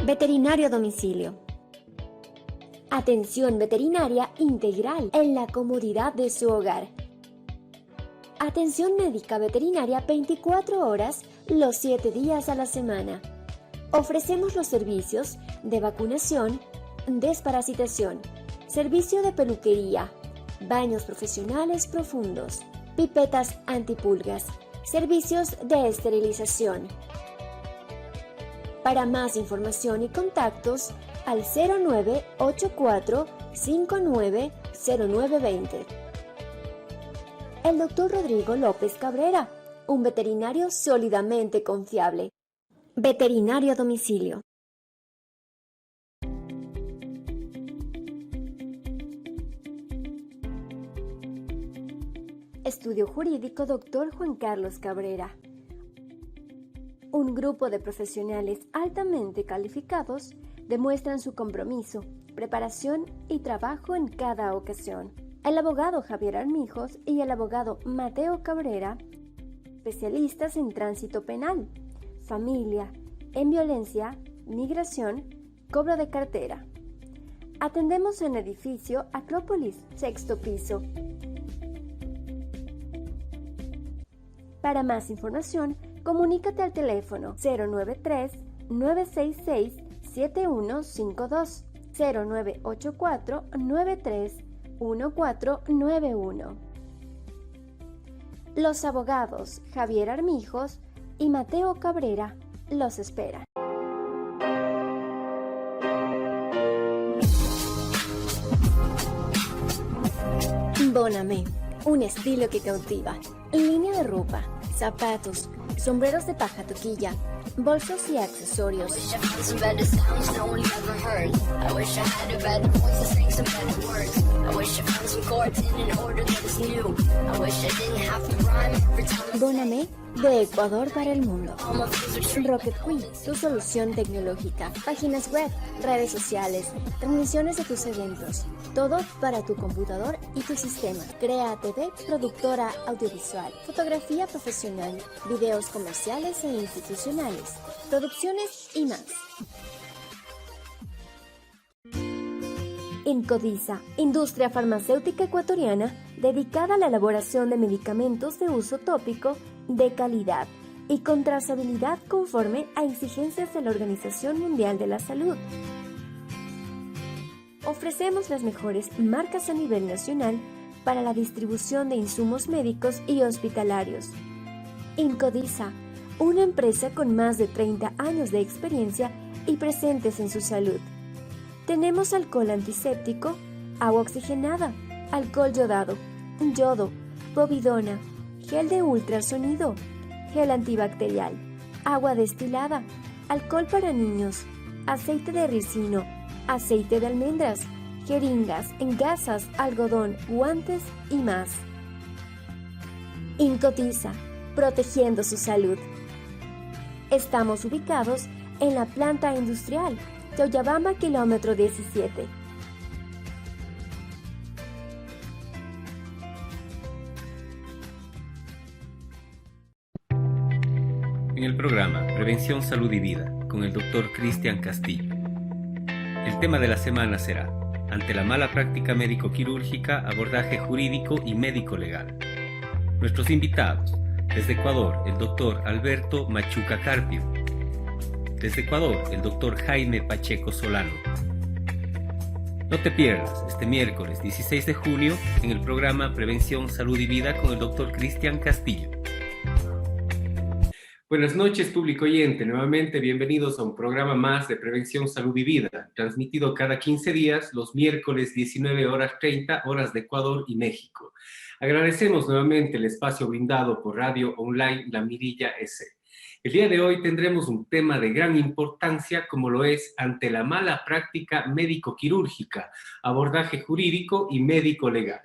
Veterinario a domicilio. Atención veterinaria integral en la comodidad de su hogar. Atención médica veterinaria 24 horas los 7 días a la semana. Ofrecemos los servicios de vacunación, desparasitación, servicio de peluquería, baños profesionales profundos, pipetas antipulgas, servicios de esterilización. Para más información y contactos, al 0984 590920. El Dr. Rodrigo López Cabrera, un veterinario sólidamente confiable. Veterinario a domicilio. Estudio Jurídico Dr. Juan Carlos Cabrera. Un grupo de profesionales altamente calificados demuestran su compromiso, preparación y trabajo en cada ocasión. El abogado Javier Armijos y el abogado Mateo Cabrera, especialistas en tránsito penal, familia, en violencia, migración, cobro de cartera. Atendemos en edificio Acrópolis, 6º piso. Para más información, comunícate al teléfono 093-966-7152, 0984-931491. Los abogados Javier Armijos y Mateo Cabrera los esperan. Bonamé, un estilo que cautiva. Línea de ropa, zapatos, sombreros de paja toquilla, bolsos y accesorios. Bonamé, de Ecuador para el mundo. Rocket Queen, tu solución tecnológica. Páginas web, redes sociales, transmisiones de tus eventos. Todo para tu computador y tu sistema. Crea TV, productora audiovisual, fotografía profesional, videos comerciales e institucionales, producciones y más. Incodisa, industria farmacéutica ecuatoriana dedicada a la elaboración de medicamentos de uso tópico de calidad y con trazabilidad conforme a exigencias de la Organización Mundial de la Salud. Ofrecemos las mejores marcas a nivel nacional para la distribución de insumos médicos y hospitalarios. Incodisa, una empresa con más de 30 años de experiencia y presentes en su salud. Tenemos alcohol antiséptico, agua oxigenada, alcohol yodado, yodo, povidona, gel de ultrasonido, gel antibacterial, agua destilada, alcohol para niños, aceite de ricino, aceite de almendras, jeringas, gasas, algodón, guantes y más. Incodisa, protegiendo su salud. Estamos ubicados en la planta industrial Toyabamba, kilómetro 17. En el programa Prevención, Salud y Vida con el Dr. Cristian Castillo. El tema de la semana será: ante la mala práctica médico-quirúrgica, abordaje jurídico y médico-legal. Nuestros invitados: desde Ecuador, el Dr. Alberto Machuca Carpio; desde Ecuador, el Dr. Jaime Pacheco Solano. No te pierdas este miércoles 16 de junio en el programa Prevención, Salud y Vida con el Dr. Cristian Castillo. Buenas noches, público oyente. Nuevamente, bienvenidos a un programa más de Prevención, Salud y Vida, transmitido cada 15 días, los miércoles 19:30, horas de Ecuador y México. Agradecemos nuevamente el espacio brindado por Radio Online La Mirilla S. El día de hoy tendremos un tema de gran importancia, como lo es ante la mala práctica médico-quirúrgica, abordaje jurídico y médico-legal.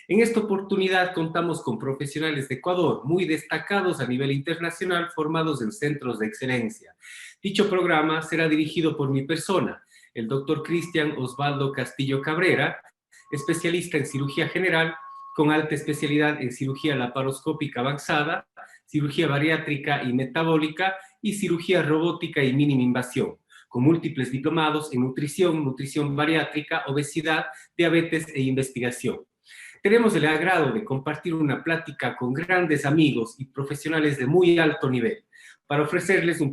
En esta oportunidad contamos con profesionales de Ecuador muy destacados a nivel internacional, formados en centros de excelencia. Dicho programa será dirigido por mi persona, el Dr. Cristian Osvaldo Castillo Cabrera, especialista en cirugía general, con alta especialidad en cirugía laparoscópica avanzada, cirugía bariátrica y metabólica y cirugía robótica y mínima invasión, con múltiples diplomados en nutrición, nutrición bariátrica, obesidad, diabetes e investigación. Tenemos el agrado de compartir una plática con grandes amigos y profesionales de muy alto nivel para ofrecerles un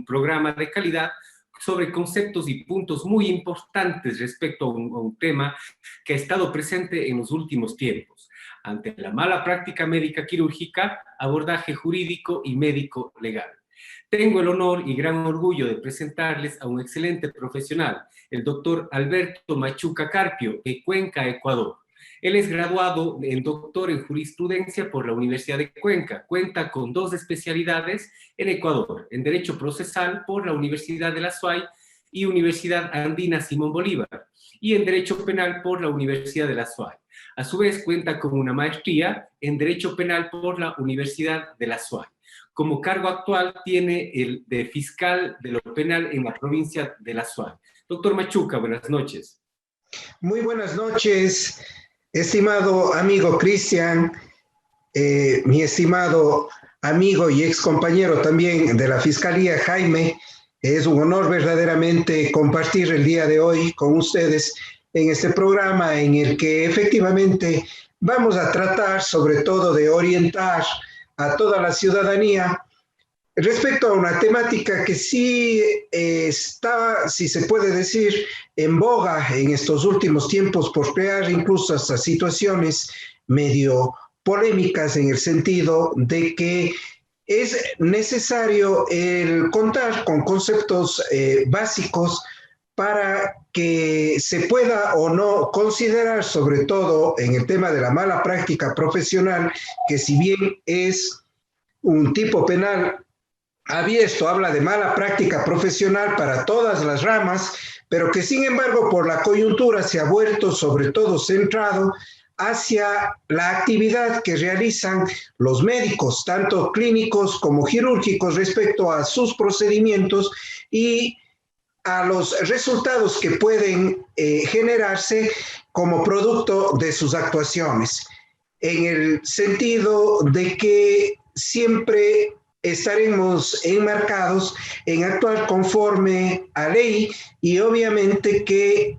programa de calidad sobre conceptos y puntos muy importantes respecto a un tema que ha estado presente en los últimos tiempos. Ante la mala práctica médica quirúrgica, abordaje jurídico y médico legal. Tengo el honor y gran orgullo de presentarles a un excelente profesional, el doctor Alberto Machuca Carpio, de Cuenca, Ecuador. Él es graduado en doctor en jurisprudencia por la Universidad de Cuenca. Cuenta con 2 especialidades en Ecuador, en Derecho Procesal por la Universidad de la SUAY y Universidad Andina Simón Bolívar, y en Derecho Penal por la Universidad de la SUAY. A su vez, cuenta con una maestría en Derecho Penal por la Universidad de la SUAY. Como cargo actual tiene el de fiscal de lo penal en la provincia de la SUAY. Doctor Machuca, buenas noches. Muy buenas noches, estimado amigo Cristian, mi estimado amigo y ex compañero también de la Fiscalía, Jaime. Es un honor verdaderamente compartir el día de hoy con ustedes en este programa en el que efectivamente vamos a tratar sobre todo de orientar a toda la ciudadanía respecto a una temática que sí está, si se puede decir, en boga en estos últimos tiempos por crear incluso hasta situaciones medio polémicas en el sentido de que es necesario el contar con conceptos básicos para que se pueda o no considerar, sobre todo en el tema de la mala práctica profesional, que si bien es un tipo penal abierto, habla de mala práctica profesional para todas las ramas, pero que sin embargo por la coyuntura se ha vuelto sobre todo centrado hacia la actividad que realizan los médicos, tanto clínicos como quirúrgicos, respecto a sus procedimientos y a los resultados que pueden generarse como producto de sus actuaciones, en el sentido de que siempre estaremos enmarcados en actuar conforme a ley y obviamente que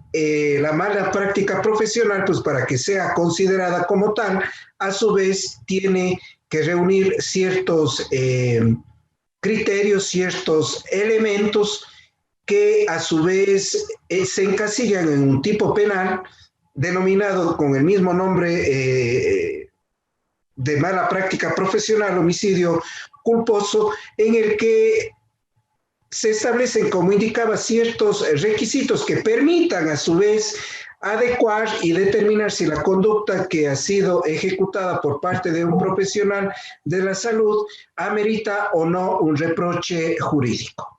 la mala práctica profesional, pues para que sea considerada como tal, a su vez tiene que reunir ciertos criterios, ciertos elementos que a su vez se encasillan en un tipo penal denominado con el mismo nombre de mala práctica profesional, homicidio culposo, en el que se establecen, como indicaba, ciertos requisitos que permitan a su vez adecuar y determinar si la conducta que ha sido ejecutada por parte de un profesional de la salud amerita o no un reproche jurídico.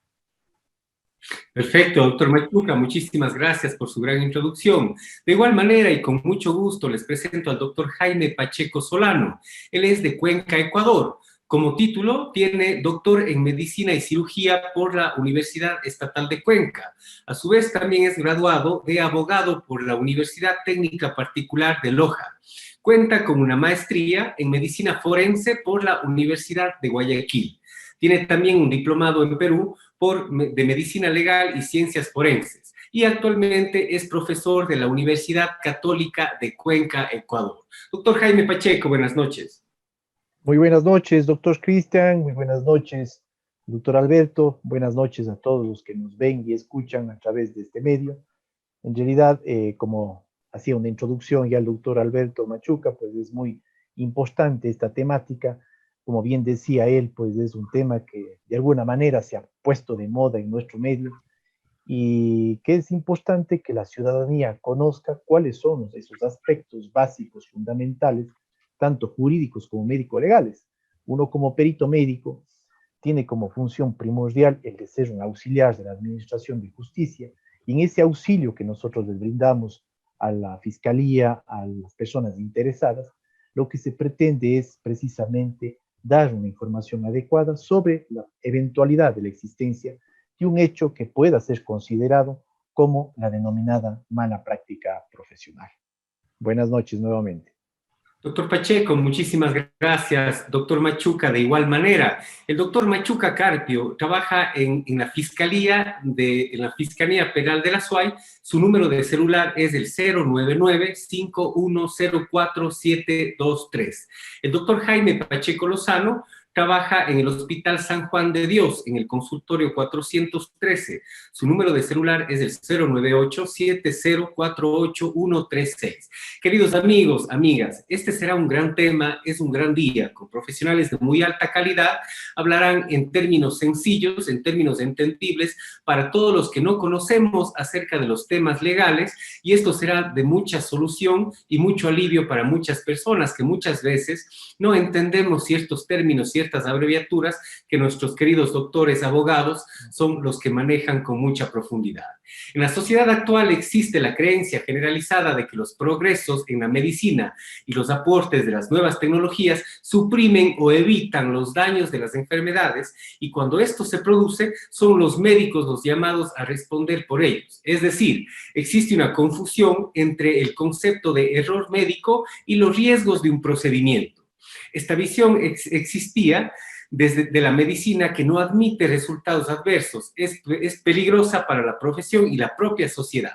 Perfecto, doctor Machuca, muchísimas gracias por su gran introducción. De igual manera y con mucho gusto les presento al doctor Jaime Pacheco Solano. Él es de Cuenca, Ecuador. Como título tiene doctor en Medicina y Cirugía por la Universidad Estatal de Cuenca. A su vez también es graduado de abogado por la Universidad Técnica Particular de Loja. Cuenta con una maestría en Medicina Forense por la Universidad de Guayaquil. Tiene también un diplomado en Perú de Medicina Legal y Ciencias Forenses, y actualmente es profesor de la Universidad Católica de Cuenca, Ecuador. Doctor Jaime Pacheco, buenas noches. Muy buenas noches, doctor Cristian, muy buenas noches, doctor Alberto, buenas noches a todos los que nos ven y escuchan a través de este medio. En realidad, como hacía una introducción ya el doctor Alberto Machuca, pues es muy importante esta temática. Como bien decía él, pues es un tema que de alguna manera se ha puesto de moda en nuestro medio y que es importante que la ciudadanía conozca cuáles son esos aspectos básicos, fundamentales, tanto jurídicos como médico-legales. Uno como perito médico tiene como función primordial el de ser un auxiliar de la Administración de Justicia, y en ese auxilio que nosotros les brindamos a la Fiscalía, a las personas interesadas, lo que se pretende es precisamente dar una información adecuada sobre la eventualidad de la existencia de un hecho que pueda ser considerado como la denominada mala práctica profesional. Buenas noches nuevamente. Doctor Pacheco, muchísimas gracias. Doctor Machuca, de igual manera. El doctor Machuca Carpio trabaja en la Fiscalía Penal de la SUAY. Su número de celular es el 099-5104-723. El doctor Jaime Pacheco Lozano trabaja en el Hospital San Juan de Dios, en el consultorio 413. Su número de celular es el 098-7048136. Queridos amigos, amigas, este será un gran tema, es un gran día, con profesionales de muy alta calidad. Hablarán en términos sencillos, en términos entendibles, para todos los que no conocemos acerca de los temas legales, y esto será de mucha solución y mucho alivio para muchas personas que muchas veces no entendemos ciertos términos, ciertas abreviaturas que nuestros queridos doctores, abogados, son los que manejan con mucha profundidad. En la sociedad actual existe la creencia generalizada de que los progresos en la medicina y los aportes de las nuevas tecnologías suprimen o evitan los daños de las enfermedades, y cuando esto se produce, son los médicos los llamados a responder por ellos. Es decir, existe una confusión entre el concepto de error médico y los riesgos de un procedimiento. Esta visión existía de la medicina, que no admite resultados adversos, es peligrosa para la profesión y la propia sociedad.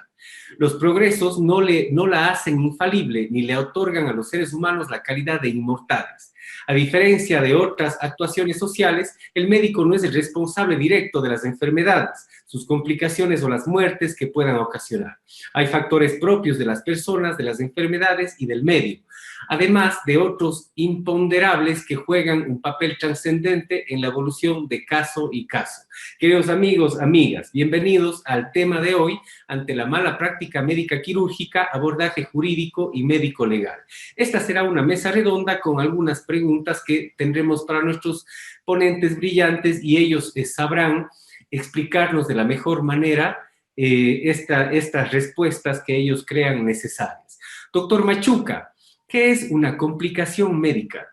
Los progresos no la hacen infalible ni le otorgan a los seres humanos la calidad de inmortales. A diferencia de otras actuaciones sociales, el médico no es el responsable directo de las enfermedades, sus complicaciones o las muertes que puedan ocasionar. Hay factores propios de las personas, de las enfermedades y del medio, además de otros imponderables que juegan un papel trascendente en la evolución de caso y caso. Queridos amigos, amigas, bienvenidos al tema de hoy: ante la mala práctica médica quirúrgica, abordaje jurídico y médico legal. Esta será una mesa redonda con algunas preguntas que tendremos para nuestros ponentes brillantes, y ellos sabrán explicarnos de la mejor manera estas respuestas que ellos crean necesarias. Doctor Machuca, ¿qué es una complicación médica?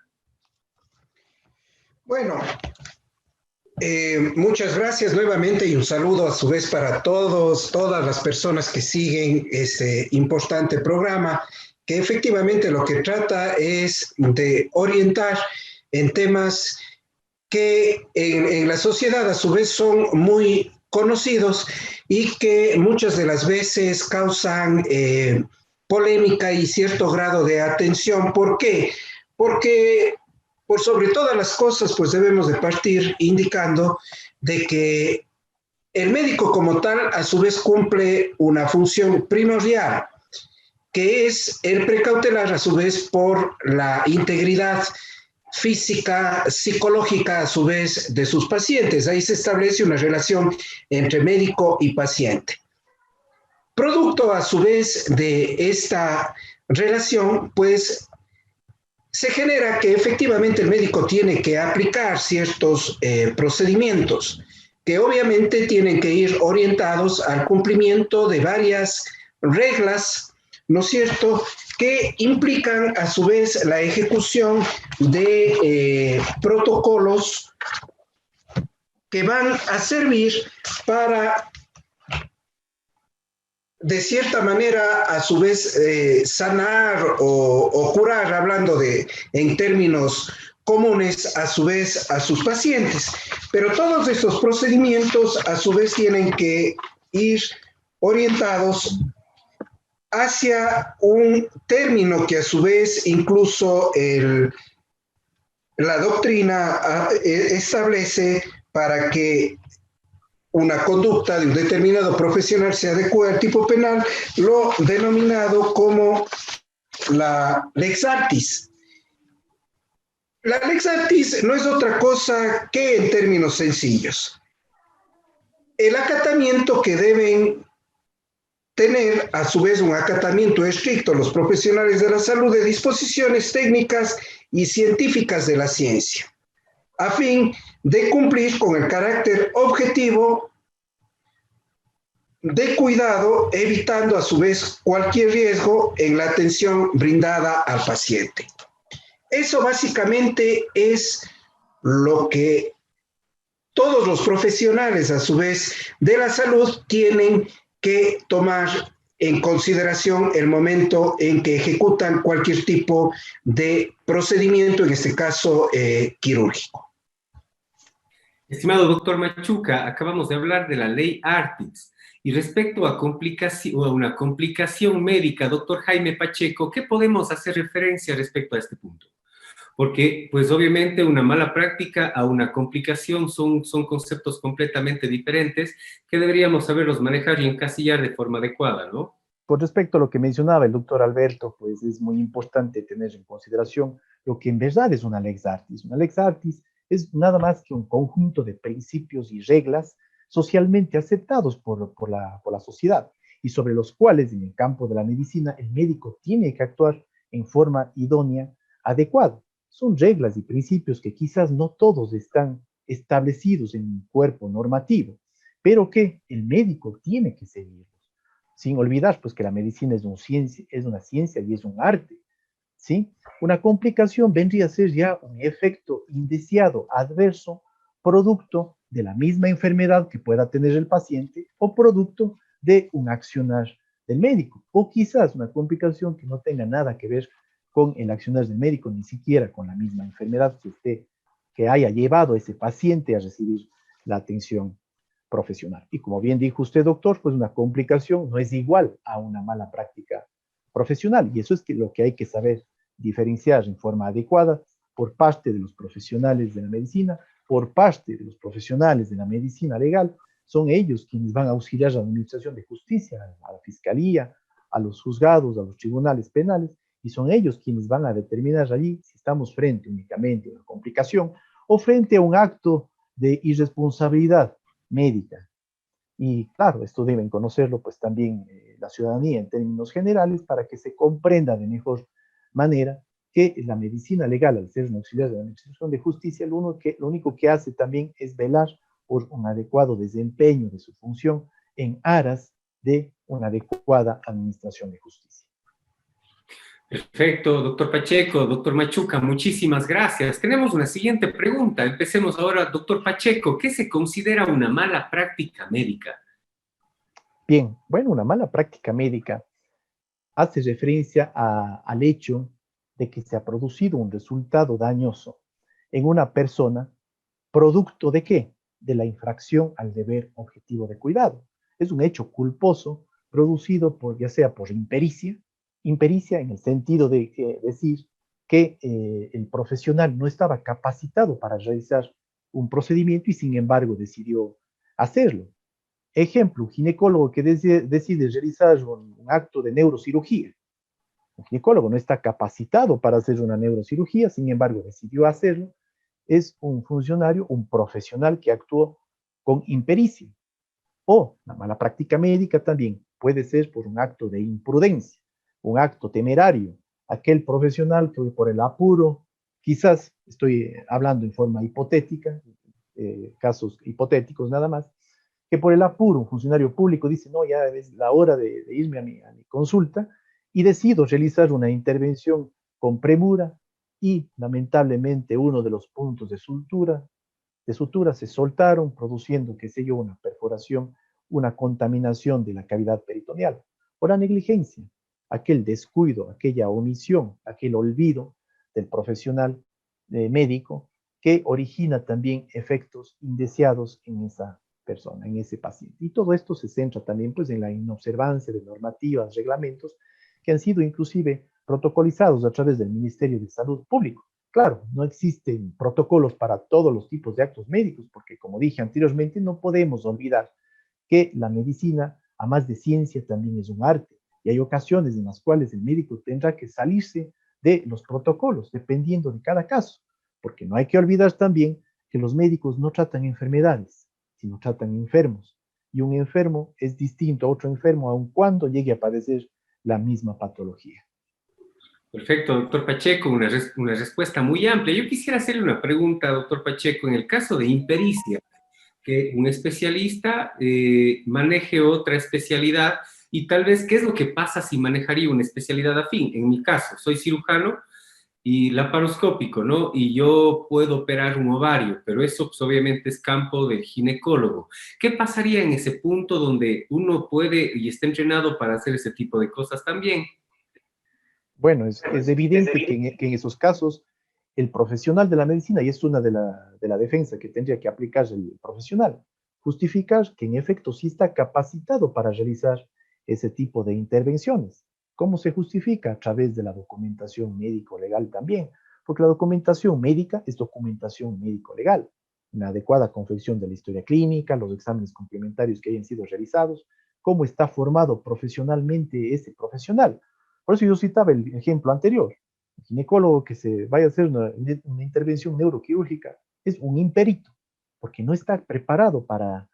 Bueno, muchas gracias nuevamente y un saludo a su vez para todas las personas que siguen este importante programa, que efectivamente lo que trata es de orientar en temas que en la sociedad a su vez son muy conocidos y que muchas de las veces causan polémica y cierto grado de atención. ¿Por qué? Porque por sobre todas las cosas, pues debemos de partir indicando de que el médico como tal a su vez cumple una función primordial, que es el precautelar a su vez por la integridad física, psicológica a su vez de sus pacientes. Ahí se establece una relación entre médico y paciente. Producto a su vez de esta relación, pues se genera que efectivamente el médico tiene que aplicar ciertos procedimientos que obviamente tienen que ir orientados al cumplimiento de varias reglas, ¿no es cierto?, que implican a su vez la ejecución de protocolos que van a servir para, de cierta manera, a su vez sanar o curar, hablando en términos comunes, a su vez a sus pacientes. Pero todos estos procedimientos a su vez tienen que ir orientados hacia un término que a su vez incluso la doctrina establece para que una conducta de un determinado profesional se adecue al tipo penal, lo denominado como la lex artis. La lex artis no es otra cosa que, en términos sencillos, el acatamiento que deben tener, a su vez, un acatamiento estricto los profesionales de la salud de disposiciones técnicas y científicas de la ciencia, a fin de cumplir con el carácter objetivo de cuidado, evitando a su vez cualquier riesgo en la atención brindada al paciente. Eso básicamente es lo que todos los profesionales a su vez de la salud tienen que tomar en consideración el momento en que ejecutan cualquier tipo de procedimiento, en este caso quirúrgico. Estimado doctor Machuca, acabamos de hablar de la ley Artix. Y respecto a una complicación médica, doctor Jaime Pacheco, ¿qué podemos hacer referencia respecto a este punto? Porque, pues obviamente, una mala práctica a una complicación son conceptos completamente diferentes que deberíamos saberlos manejar y encasillar de forma adecuada, ¿no? Con respecto a lo que mencionaba el doctor Alberto, pues es muy importante tener en consideración lo que en verdad es una lex artis. Una lex artis es nada más que un conjunto de principios y reglas socialmente aceptados por la sociedad y sobre los cuales en el campo de la medicina el médico tiene que actuar en forma idónea, adecuada. Son reglas y principios que quizás no todos están establecidos en un cuerpo normativo, pero que el médico tiene que seguirlos. Sin olvidar pues que la medicina es una ciencia y es un arte, ¿sí? Una complicación vendría a ser ya un efecto indeseado, adverso, producto de la misma enfermedad que pueda tener el paciente o producto de un accionar del médico, o quizás una complicación que no tenga nada que ver con el accionar del médico, ni siquiera con la misma enfermedad que haya llevado a ese paciente a recibir la atención profesional. Y como bien dijo usted, doctor, pues una complicación no es igual a una mala práctica profesional, y eso es lo que hay que saber diferenciar en forma adecuada por parte de los profesionales de la medicina, por parte de los profesionales de la medicina legal. Son ellos quienes van a auxiliar a la Administración de Justicia, a la Fiscalía, a los juzgados, a los tribunales penales, y son ellos quienes van a determinar allí si estamos frente únicamente a una complicación o frente a un acto de irresponsabilidad médica. Y claro, esto deben conocerlo pues también la ciudadanía en términos generales para que se comprenda de mejor manera que la medicina legal, al ser un auxiliar de la Administración de Justicia, lo único que hace también es velar por un adecuado desempeño de su función en aras de una adecuada administración de justicia. Perfecto, doctor Pacheco, doctor Machuca, muchísimas gracias. Tenemos una siguiente pregunta. Empecemos ahora, doctor Pacheco. ¿Qué se considera una mala práctica médica? Bien, bueno, una mala práctica médica hace referencia al hecho de que se ha producido un resultado dañoso en una persona, ¿producto de qué? De la infracción al deber objetivo de cuidado. Es un hecho culposo producido ya sea por impericia en el sentido de decir que el profesional no estaba capacitado para realizar un procedimiento y sin embargo decidió hacerlo. Ejemplo, un ginecólogo que decide realizar un acto de neurocirugía. Un ginecólogo no está capacitado para hacer una neurocirugía, sin embargo decidió hacerlo. Es un funcionario, un profesional que actuó con impericia. O la mala práctica médica también puede ser por un acto de imprudencia, un acto temerario. Aquel profesional que por el apuro, quizás estoy hablando en forma hipotética, casos hipotéticos nada más, que por el apuro un funcionario público dice, no, ya es la hora de irme a mi consulta y decido realizar una intervención con premura y lamentablemente uno de los puntos de sutura se soltaron, produciendo, qué sé yo, una perforación, una contaminación de la cavidad peritoneal. Por la negligencia, aquel descuido, aquella omisión, aquel olvido del profesional médico que origina también efectos indeseados en esa persona, en ese paciente. Y todo esto se centra también pues, en la inobservancia de normativas, reglamentos que han sido inclusive protocolizados a través del Ministerio de Salud Público. Claro, no existen protocolos para todos los tipos de actos médicos, porque como dije anteriormente, no podemos olvidar que la medicina, a más de ciencia, también es un arte. Y hay ocasiones en las cuales el médico tendrá que salirse de los protocolos, dependiendo de cada caso, porque no hay que olvidar también que los médicos no tratan enfermedades, sino tratan enfermos. Y un enfermo es distinto a otro enfermo, aun cuando llegue a padecer la misma patología. Perfecto, doctor Pacheco, una respuesta muy amplia. Yo quisiera hacerle una pregunta, doctor Pacheco, en el caso de impericia, que un especialista maneje otra especialidad y tal vez qué es lo que pasa si manejaría una especialidad afín. En mi caso, soy cirujano y laparoscópico, ¿no? Y yo puedo operar un ovario, pero eso pues, obviamente es campo del ginecólogo. ¿Qué pasaría en ese punto donde uno puede y está entrenado para hacer ese tipo de cosas también? Bueno, es evidente que en esos casos el profesional de la medicina, y es una de la defensa que tendría que aplicar el profesional, justificar que en efecto sí está capacitado para realizar ese tipo de intervenciones. ¿Cómo se justifica? A través de la documentación médico-legal también, porque la documentación médica es documentación médico-legal, una adecuada confección de la historia clínica, los exámenes complementarios que hayan sido realizados, cómo está formado profesionalmente ese profesional. Por eso yo citaba el ejemplo anterior. El ginecólogo que se vaya a hacer una intervención neuroquirúrgica es un imperito, porque no está preparado para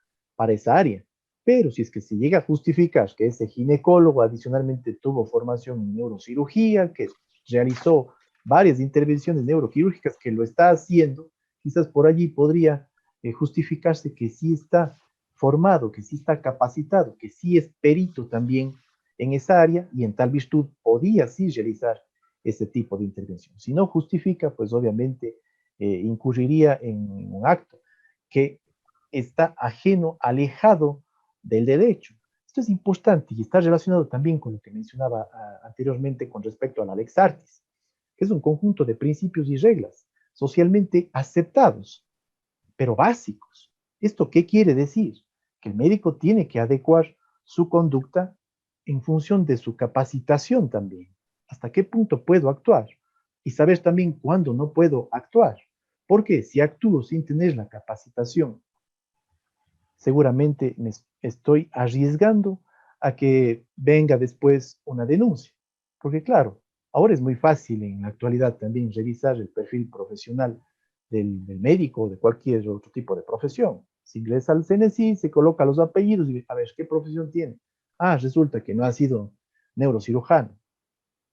esa área. Pero si es que se llega a justificar que ese ginecólogo adicionalmente tuvo formación en neurocirugía, que realizó varias intervenciones neuroquirúrgicas, que lo está haciendo, quizás por allí podría justificarse que sí está formado, que sí está capacitado, que sí es perito también en esa área y en tal virtud podía sí realizar ese tipo de intervención. Si no justifica, pues obviamente incurriría en un acto que está ajeno, alejado del derecho. Esto es importante y está relacionado también con lo que mencionaba anteriormente con respecto a la Lex Artis, que es un conjunto de principios y reglas socialmente aceptados, pero básicos. ¿Esto qué quiere decir? Que el médico tiene que adecuar su conducta en función de su capacitación también. ¿Hasta qué punto puedo actuar? Y saber también cuándo no puedo actuar. Porque si actúo sin tener la capacitación, seguramente me estoy arriesgando a que venga después una denuncia. Porque claro, ahora es muy fácil en la actualidad también revisar el perfil profesional del médico o de cualquier otro tipo de profesión. Se ingresa al CNSI, se coloca los apellidos y a ver, ¿qué profesión tiene? Ah, resulta que no ha sido neurocirujano,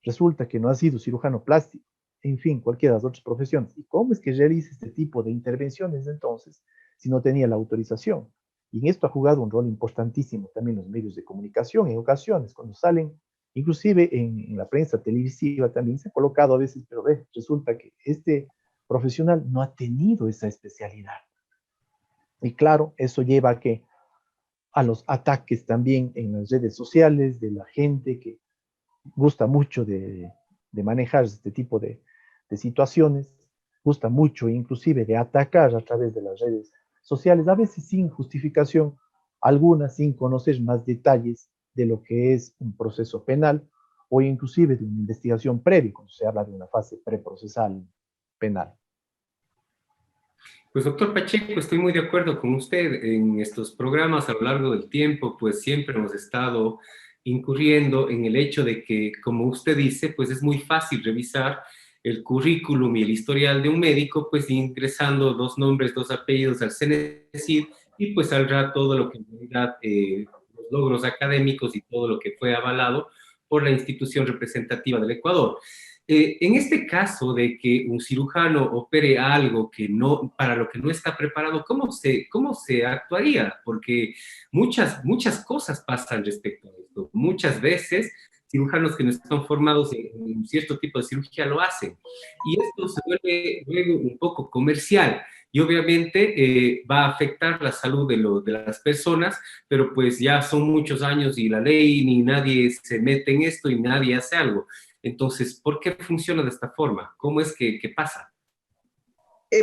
resulta que no ha sido cirujano plástico, en fin, cualquiera de las otras profesiones. ¿Y cómo es que realiza este tipo de intervenciones entonces si no tenía la autorización? Y en esto ha jugado un rol importantísimo también los medios de comunicación en ocasiones, cuando salen, inclusive en la prensa televisiva también se ha colocado a veces, pero resulta que este profesional no ha tenido esa especialidad. Y claro, eso lleva a los ataques también en las redes sociales de la gente que gusta mucho de manejar este tipo de situaciones, gusta mucho inclusive de atacar a través de las redes sociales, a veces sin justificación alguna, sin conocer más detalles de lo que es un proceso penal o inclusive de una investigación previa, cuando se habla de una fase preprocesal penal. Pues doctor Pacheco, estoy muy de acuerdo con usted. En estos programas a lo largo del tiempo, pues siempre hemos estado incurriendo en el hecho de que, como usted dice, pues es muy fácil revisar el currículum y el historial de un médico, pues ingresando dos nombres, dos apellidos al CNCID y pues saldrá todo lo que en realidad, los logros académicos y todo lo que fue avalado por la institución representativa del Ecuador. En este caso de que un cirujano opere algo que no, para lo que no está preparado, cómo se actuaría? Porque muchas cosas pasan respecto a esto. Muchas veces cirujanos que no están formados en un cierto tipo de cirugía lo hacen. Y esto se vuelve luego un poco comercial y obviamente va a afectar la salud de las personas, pero pues ya son muchos años y la ley ni nadie se mete en esto y nadie hace algo. Entonces, ¿por qué funciona de esta forma? ¿Cómo es que pasa?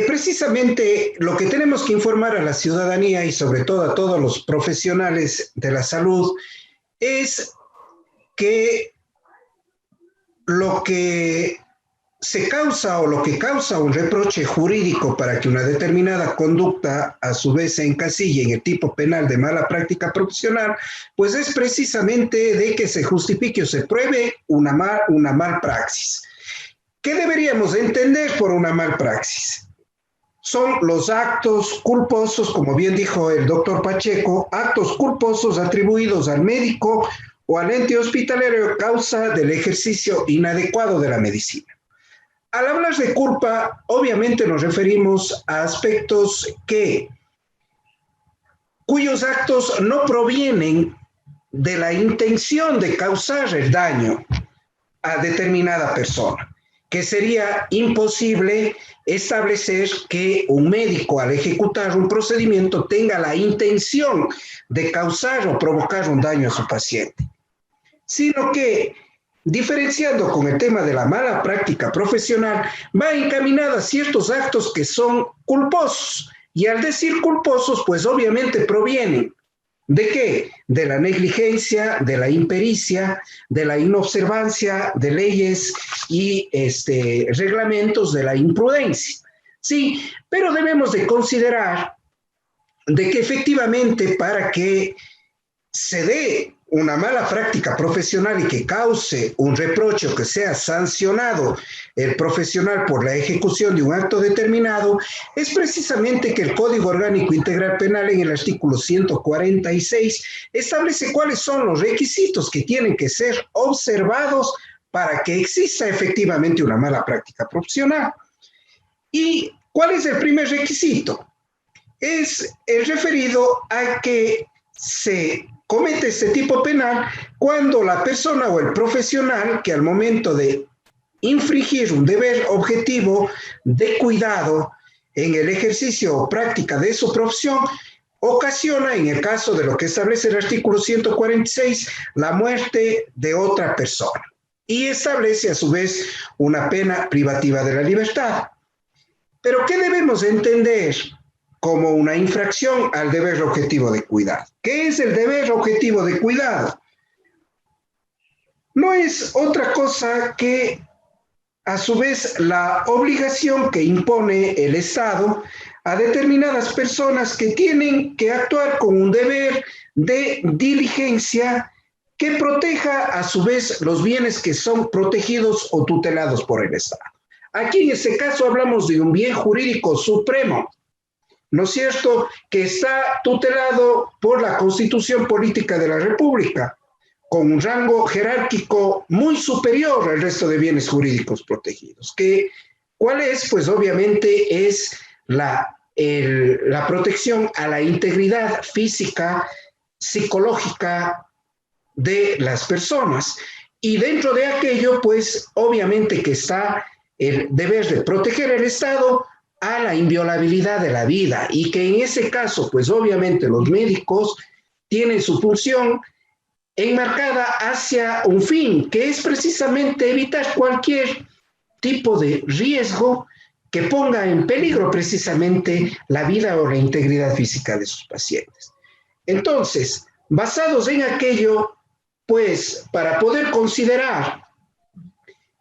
Precisamente lo que tenemos que informar a la ciudadanía y sobre todo a todos los profesionales de la salud es que lo que se causa o lo que causa un reproche jurídico para que una determinada conducta a su vez se encasille en el tipo penal de mala práctica profesional, pues es precisamente de que se justifique o se pruebe una mal praxis. ¿Qué deberíamos entender por una mal praxis? Son los actos culposos, como bien dijo el doctor Pacheco, actos culposos atribuidos al médico o al ente hospitalario a causa del ejercicio inadecuado de la medicina. Al hablar de culpa, obviamente nos referimos a aspectos cuyos actos no provienen de la intención de causar el daño a determinada persona, que sería imposible establecer que un médico al ejecutar un procedimiento tenga la intención de causar o provocar un daño a su paciente, sino que, diferenciando con el tema de la mala práctica profesional, va encaminada a ciertos actos que son culposos, y al decir culposos, pues obviamente provienen ¿de qué? De la negligencia, de la impericia, de la inobservancia de leyes y reglamentos, de la imprudencia. Sí, pero debemos de considerar de que efectivamente para que se dé una mala práctica profesional y que cause un reproche o que sea sancionado el profesional por la ejecución de un acto determinado, es precisamente que el Código Orgánico Integral Penal en el artículo 146 establece cuáles son los requisitos que tienen que ser observados para que exista efectivamente una mala práctica profesional. ¿Y cuál es el primer requisito? Es el referido a que se comete este tipo penal cuando la persona o el profesional que al momento de infringir un deber objetivo de cuidado en el ejercicio o práctica de su profesión ocasiona, en el caso de lo que establece el artículo 146, la muerte de otra persona y establece a su vez una pena privativa de la libertad. Pero ¿qué debemos entender como una infracción al deber objetivo de cuidado? ¿Qué es el deber objetivo de cuidado? No es otra cosa que, a su vez, la obligación que impone el Estado a determinadas personas que tienen que actuar con un deber de diligencia que proteja, a su vez, los bienes que son protegidos o tutelados por el Estado. Aquí, en este caso, hablamos de un bien jurídico supremo, ¿no es cierto?, que está tutelado por la Constitución Política de la República, con un rango jerárquico muy superior al resto de bienes jurídicos protegidos. ¿Cuál es? Pues obviamente es la protección a la integridad física, psicológica de las personas. Y dentro de aquello, pues obviamente que está el deber de proteger el Estado a la inviolabilidad de la vida, y que en ese caso, pues obviamente los médicos tienen su función enmarcada hacia un fin, que es precisamente evitar cualquier tipo de riesgo que ponga en peligro precisamente la vida o la integridad física de sus pacientes. Entonces, basados en aquello, pues para poder considerar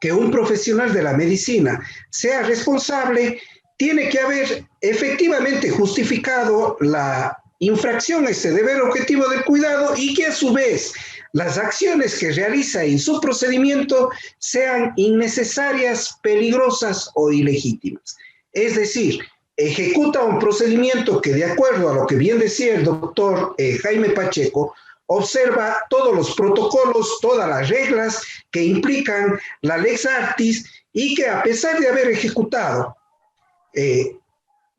que un profesional de la medicina sea responsable, tiene que haber efectivamente justificado la infracción, ese deber objetivo del cuidado, y que a su vez las acciones que realiza en su procedimiento sean innecesarias, peligrosas o ilegítimas. Es decir, ejecuta un procedimiento que, de acuerdo a lo que bien decía el doctor Jaime Pacheco, observa todos los protocolos, todas las reglas que implican la lex artis, y que a pesar de haber ejecutado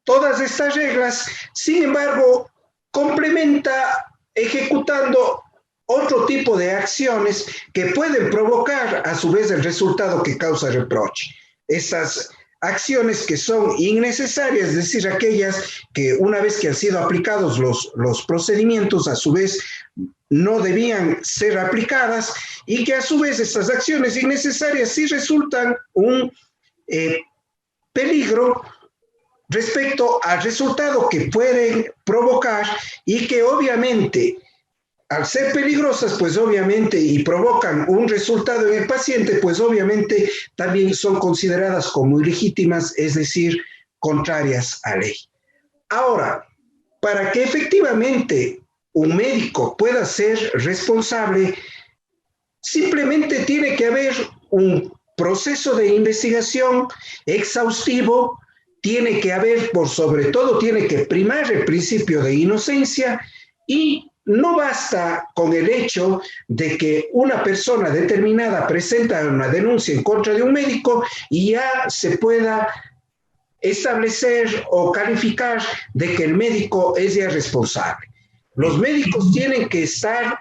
todas estas reglas, sin embargo, complementa ejecutando otro tipo de acciones que pueden provocar a su vez el resultado que causa reproche. Estas acciones que son innecesarias, es decir, aquellas que una vez que han sido aplicados los procedimientos, a su vez no debían ser aplicadas, y que a su vez estas acciones innecesarias sí resultan un peligro respecto al resultado que pueden provocar, y que obviamente al ser peligrosas, pues obviamente, y provocan un resultado en el paciente, pues obviamente también son consideradas como ilegítimas, es decir, contrarias a ley. Ahora, para que efectivamente un médico pueda ser responsable, simplemente tiene que haber un proceso de investigación exhaustivo, tiene que haber, por sobre todo, tiene que primar el principio de inocencia, y no basta con el hecho de que una persona determinada presenta una denuncia en contra de un médico y ya se pueda establecer o calificar de que el médico es ya responsable. Los médicos tienen que estar,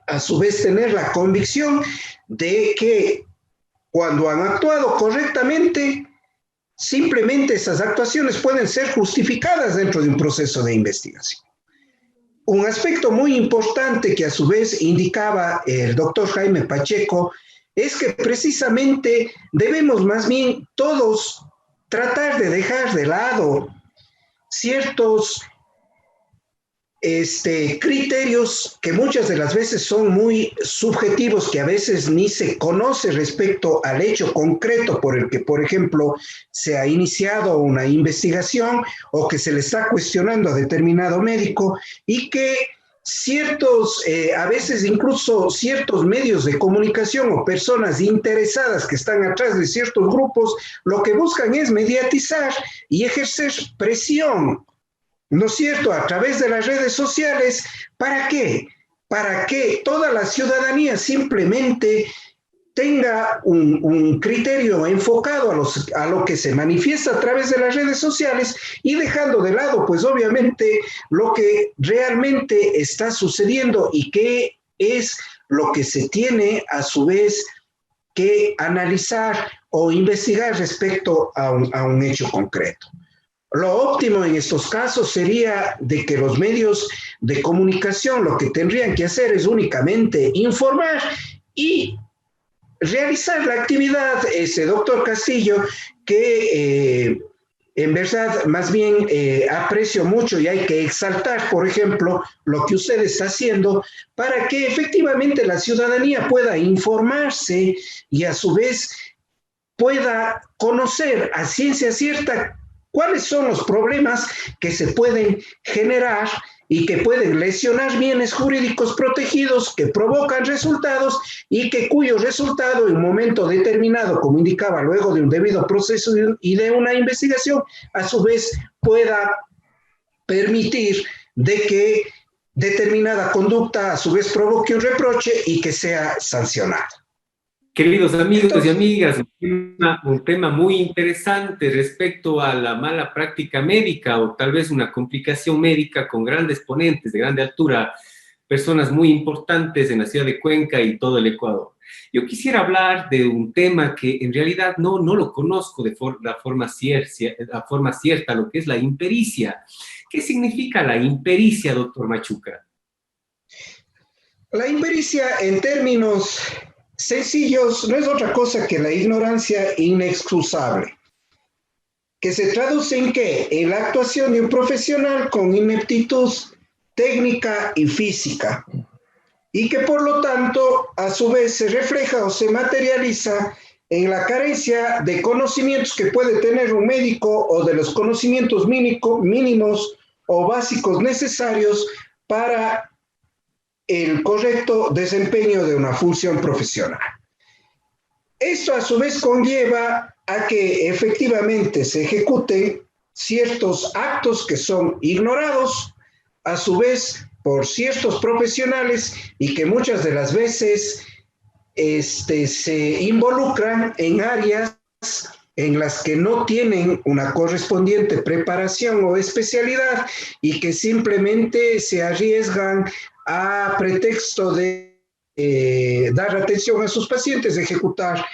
a su vez, tener la convicción de que cuando han actuado correctamente, simplemente esas actuaciones pueden ser justificadas dentro de un proceso de investigación. Un aspecto muy importante que a su vez indicaba el doctor Jaime Pacheco es que precisamente debemos más bien todos tratar de dejar de lado ciertos criterios que muchas de las veces son muy subjetivos, que a veces ni se conoce respecto al hecho concreto por el que, por ejemplo, se ha iniciado una investigación o que se le está cuestionando a determinado médico, y que a veces incluso ciertos medios de comunicación o personas interesadas que están atrás de ciertos grupos, lo que buscan es mediatizar y ejercer presión, ¿no es cierto?, a través de las redes sociales. ¿Para qué? Para que toda la ciudadanía simplemente tenga un criterio enfocado a lo que se manifiesta a través de las redes sociales, y dejando de lado, pues obviamente, lo que realmente está sucediendo y qué es lo que se tiene a su vez que analizar o investigar respecto a un hecho concreto. Lo óptimo en estos casos sería de que los medios de comunicación lo que tendrían que hacer es únicamente informar y realizar la actividad, doctor Castillo, que en verdad más bien aprecio mucho, y hay que exaltar, por ejemplo, lo que usted está haciendo para que efectivamente la ciudadanía pueda informarse y a su vez pueda conocer a ciencia cierta cuáles son los problemas que se pueden generar y que pueden lesionar bienes jurídicos protegidos, que provocan resultados y que cuyo resultado en un momento determinado, como indicaba, luego de un debido proceso y de una investigación, a su vez pueda permitir de que determinada conducta a su vez provoque un reproche y que sea sancionada. Queridos amigos y amigas, un tema muy interesante respecto a la mala práctica médica, o tal vez una complicación médica con grandes ponentes de grande altura, personas muy importantes en la ciudad de Cuenca y todo el Ecuador. Yo quisiera hablar de un tema que en realidad no lo conozco de la forma cierta, lo que es la impericia. ¿Qué significa la impericia, doctor Machuca? La impericia, en términos sencillos, no es otra cosa que la ignorancia inexcusable, que se traduce en ¿qué? En la actuación de un profesional con ineptitud técnica y física, y que por lo tanto a su vez se refleja o se materializa en la carencia de conocimientos que puede tener un médico, o de los conocimientos mínimos o básicos necesarios para el correcto desempeño de una función profesional. Esto a su vez conlleva a que efectivamente se ejecuten ciertos actos que son ignorados a su vez por ciertos profesionales, y que muchas de las veces se involucran en áreas en las que no tienen una correspondiente preparación o especialidad, y que simplemente se arriesgan a pretexto de dar atención a sus pacientes, de ejecutar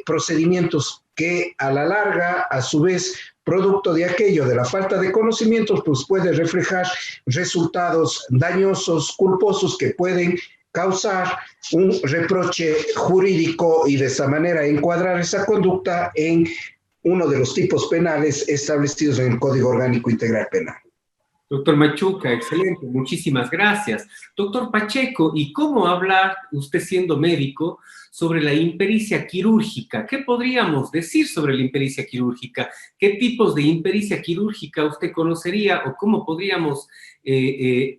procedimientos que a la larga, a su vez, producto de aquello, de la falta de conocimientos, pues puede reflejar resultados dañosos, culposos, que pueden causar un reproche jurídico y de esa manera encuadrar esa conducta en uno de los tipos penales establecidos en el Código Orgánico Integral Penal. Doctor Machuca, excelente, muchísimas gracias. Doctor Pacheco, ¿y cómo hablar, usted siendo médico, sobre la impericia quirúrgica? ¿Qué podríamos decir sobre la impericia quirúrgica? ¿Qué tipos de impericia quirúrgica usted conocería, o cómo podríamos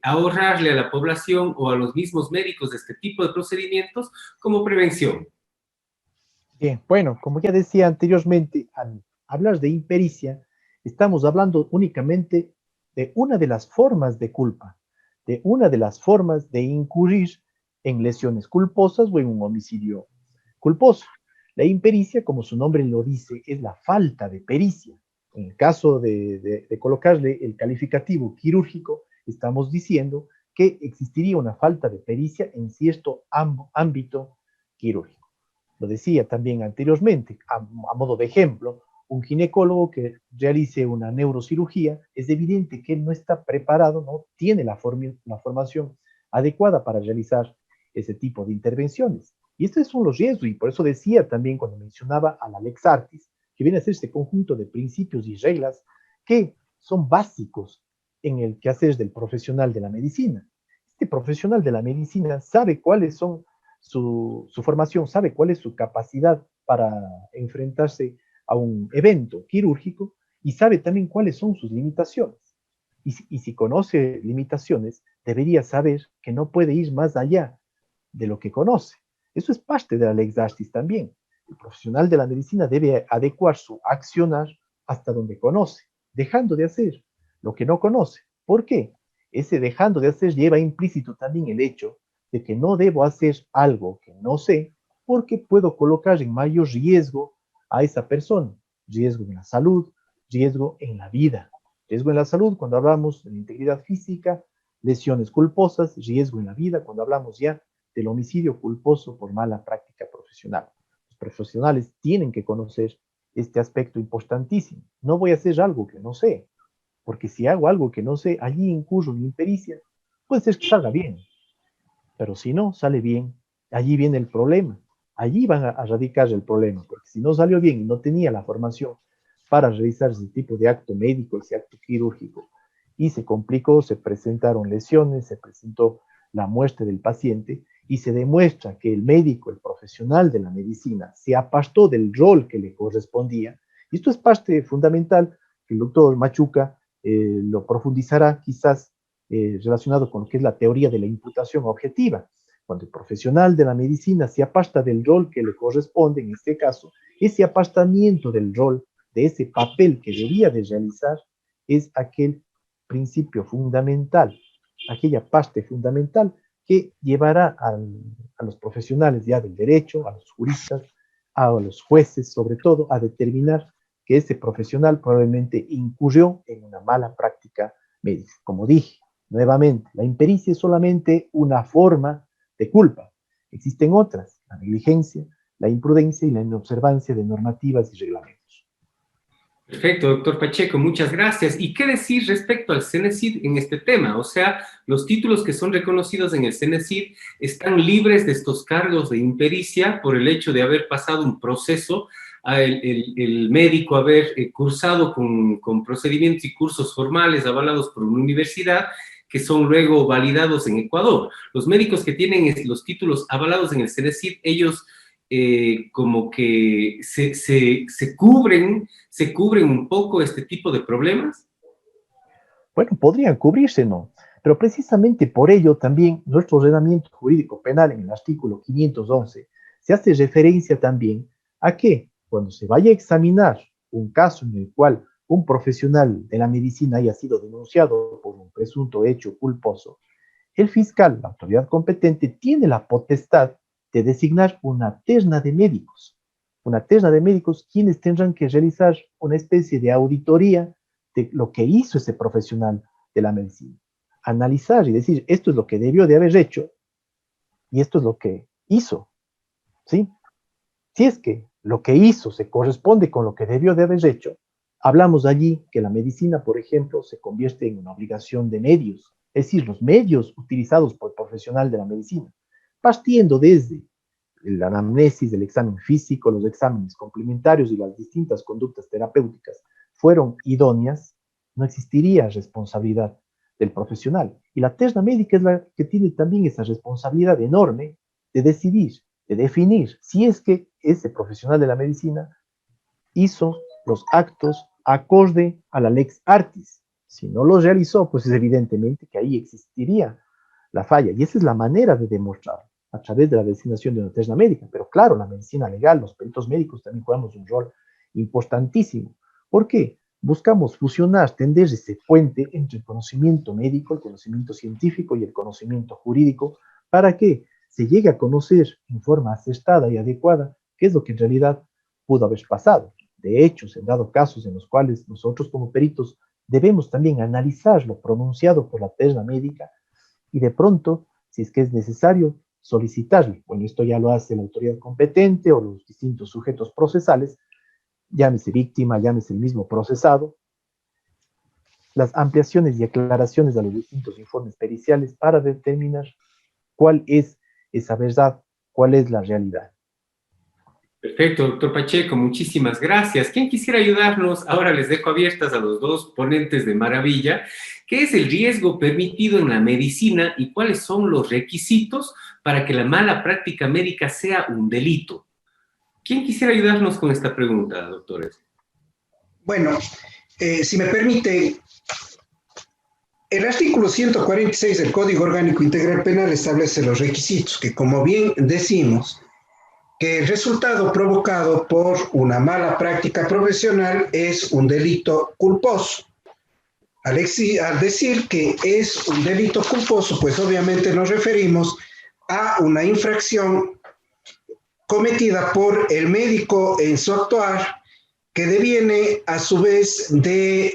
ahorrarle a la población o a los mismos médicos de este tipo de procedimientos como prevención? Bien, bueno, como ya decía anteriormente, al hablar de impericia, estamos hablando únicamente de una de las formas de culpa, de una de las formas de incurrir en lesiones culposas o en un homicidio culposo. La impericia, como su nombre lo dice, es la falta de pericia. En el caso de colocarle el calificativo quirúrgico, estamos diciendo que existiría una falta de pericia en cierto ámbito quirúrgico. lo decía también anteriormente, a modo de ejemplo, un ginecólogo que realice una neurocirugía, es evidente que él no está preparado, no tiene la formación adecuada para realizar ese tipo de intervenciones. Y estos son los riesgos, y por eso decía también cuando mencionaba a la Lex Artis, que viene a ser este conjunto de principios y reglas que son básicos en el quehacer del profesional de la medicina. Este profesional de la medicina sabe cuáles son su formación, sabe cuál es su capacidad para enfrentarse a un evento quirúrgico y sabe también cuáles son sus limitaciones. Y si conoce limitaciones, debería saber que no puede ir más allá de lo que conoce. Eso es parte de la Lex Artis también. El profesional de la medicina debe adecuar su accionar hasta donde conoce, dejando de hacer lo que no conoce. ¿Por qué? Ese dejando de hacer lleva implícito también el hecho de que no debo hacer algo que no sé porque puedo colocar en mayor riesgo a esa persona. Riesgo en la salud, riesgo en la vida. Riesgo en la salud cuando hablamos de la integridad física, lesiones culposas, riesgo en la vida cuando hablamos ya del homicidio culposo por mala práctica profesional. Los profesionales tienen que conocer este aspecto importantísimo. No voy a hacer algo que no sé, porque si hago algo que no sé, allí incurro en impericia. Puede ser que salga bien, pero si no sale bien, allí viene el problema. Allí van a radicar el problema, porque si no salió bien y no tenía la formación para realizar ese tipo de acto médico, ese acto quirúrgico, y se complicó, se presentaron lesiones, se presentó la muerte del paciente, y se demuestra que el médico, el profesional de la medicina, se apartó del rol que le correspondía, y esto es parte fundamental que el doctor Machuca lo profundizará quizás relacionado con lo que es la teoría de la imputación objetiva. Cuando el profesional de la medicina se aparta del rol que le corresponde, en este caso, ese apartamiento del rol, de ese papel que debía de realizar, es aquel principio fundamental, aquella parte fundamental que llevará a los profesionales ya del derecho, a los juristas, a los jueces sobre todo, a determinar que ese profesional probablemente incurrió en una mala práctica médica. Como dije, nuevamente, la impericia es solamente una forma de culpa. Existen otras, la negligencia, la imprudencia y la inobservancia de normativas y reglamentos. Perfecto, doctor Pacheco, muchas gracias. ¿Y qué decir respecto al CENESID en este tema? O sea, los títulos que son reconocidos en el CENESID están libres de estos cargos de impericia por el hecho de haber pasado un proceso, el médico haber cursado con procedimientos y cursos formales avalados por una universidad que son luego validados en Ecuador. Los médicos que tienen los títulos avalados en el CENESID, ellos como que se cubren un poco este tipo de problemas. Bueno, podrían cubrirse, ¿no? Pero precisamente por ello también nuestro ordenamiento jurídico penal en el artículo 511 se hace referencia también a que cuando se vaya a examinar un caso en el cual un profesional de la medicina haya sido denunciado por un presunto hecho culposo, el fiscal, la autoridad competente, tiene la potestad de designar una terna de médicos. Una terna de médicos quienes tendrán que realizar una especie de auditoría de lo que hizo ese profesional de la medicina. Analizar y decir, esto es lo que debió de haber hecho y esto es lo que hizo. ¿Sí? Si es que lo que hizo se corresponde con lo que debió de haber hecho, hablamos allí que la medicina, por ejemplo, se convierte en una obligación de medios, es decir, los medios utilizados por el profesional de la medicina, partiendo desde la anamnesis del examen físico, los exámenes complementarios y las distintas conductas terapéuticas fueron idóneas, no existiría responsabilidad del profesional. Y la terna médica es la que tiene también esa responsabilidad enorme de decidir, de definir si es que ese profesional de la medicina hizo los actos acorde a la Lex Artis. Si no los realizó, pues es evidentemente que ahí existiría la falla. Y esa es la manera de demostrarlo, a través de la designación de una terna médica. Pero claro, la medicina legal, los peritos médicos también jugamos un rol importantísimo. ¿Por qué? Buscamos fusionar, tender ese puente entre el conocimiento médico, el conocimiento científico y el conocimiento jurídico, para que se llegue a conocer en forma acertada y adecuada qué es lo que en realidad pudo haber pasado. De hecho, se han dado casos en los cuales nosotros como peritos debemos también analizar lo pronunciado por la terna médica y de pronto, si es que es necesario, solicitarle. Bueno, esto ya lo hace la autoridad competente o los distintos sujetos procesales, llámese víctima, llámese el mismo procesado, las ampliaciones y aclaraciones a los distintos informes periciales para determinar cuál es esa verdad, cuál es la realidad. Perfecto, doctor Pacheco, muchísimas gracias. ¿Quién quisiera ayudarnos? Ahora les dejo abiertas a los dos ponentes de maravilla. ¿Qué es el riesgo permitido en la medicina y cuáles son los requisitos para que la mala práctica médica sea un delito? ¿Quién quisiera ayudarnos con esta pregunta, doctores? Bueno, si me permite, el artículo 146 del Código Orgánico Integral Penal establece los requisitos que, como bien decimos, que el resultado provocado por una mala práctica profesional es un delito culposo. Al decir que es un delito culposo, pues obviamente nos referimos a una infracción cometida por el médico en su actuar, que deviene a su vez de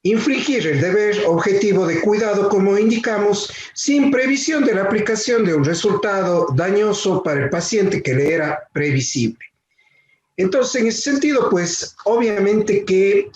infligir el deber objetivo de cuidado, como indicamos, sin previsión de la aplicación de un resultado dañoso para el paciente que le era previsible. Entonces, en ese sentido, pues obviamente que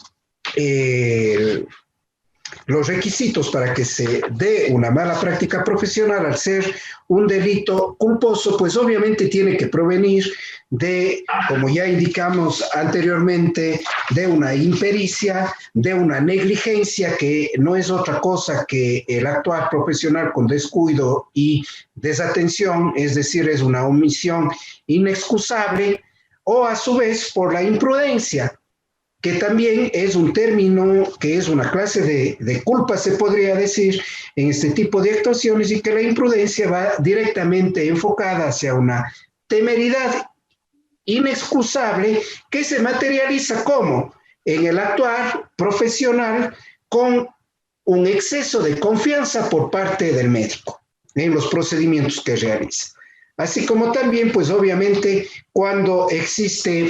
los requisitos para que se dé una mala práctica profesional al ser un delito culposo, pues obviamente tiene que provenir de, como ya indicamos anteriormente, de una impericia, de una negligencia, que no es otra cosa que el actuar profesional con descuido y desatención, es decir, es una omisión inexcusable, o a su vez por la imprudencia, que también es un término, que es una clase de culpa, se podría decir, en este tipo de actuaciones, y que la imprudencia va directamente enfocada hacia una temeridad inexcusable que se materializa como en el actuar profesional con un exceso de confianza por parte del médico en los procedimientos que realiza. Así como también, pues obviamente, cuando existe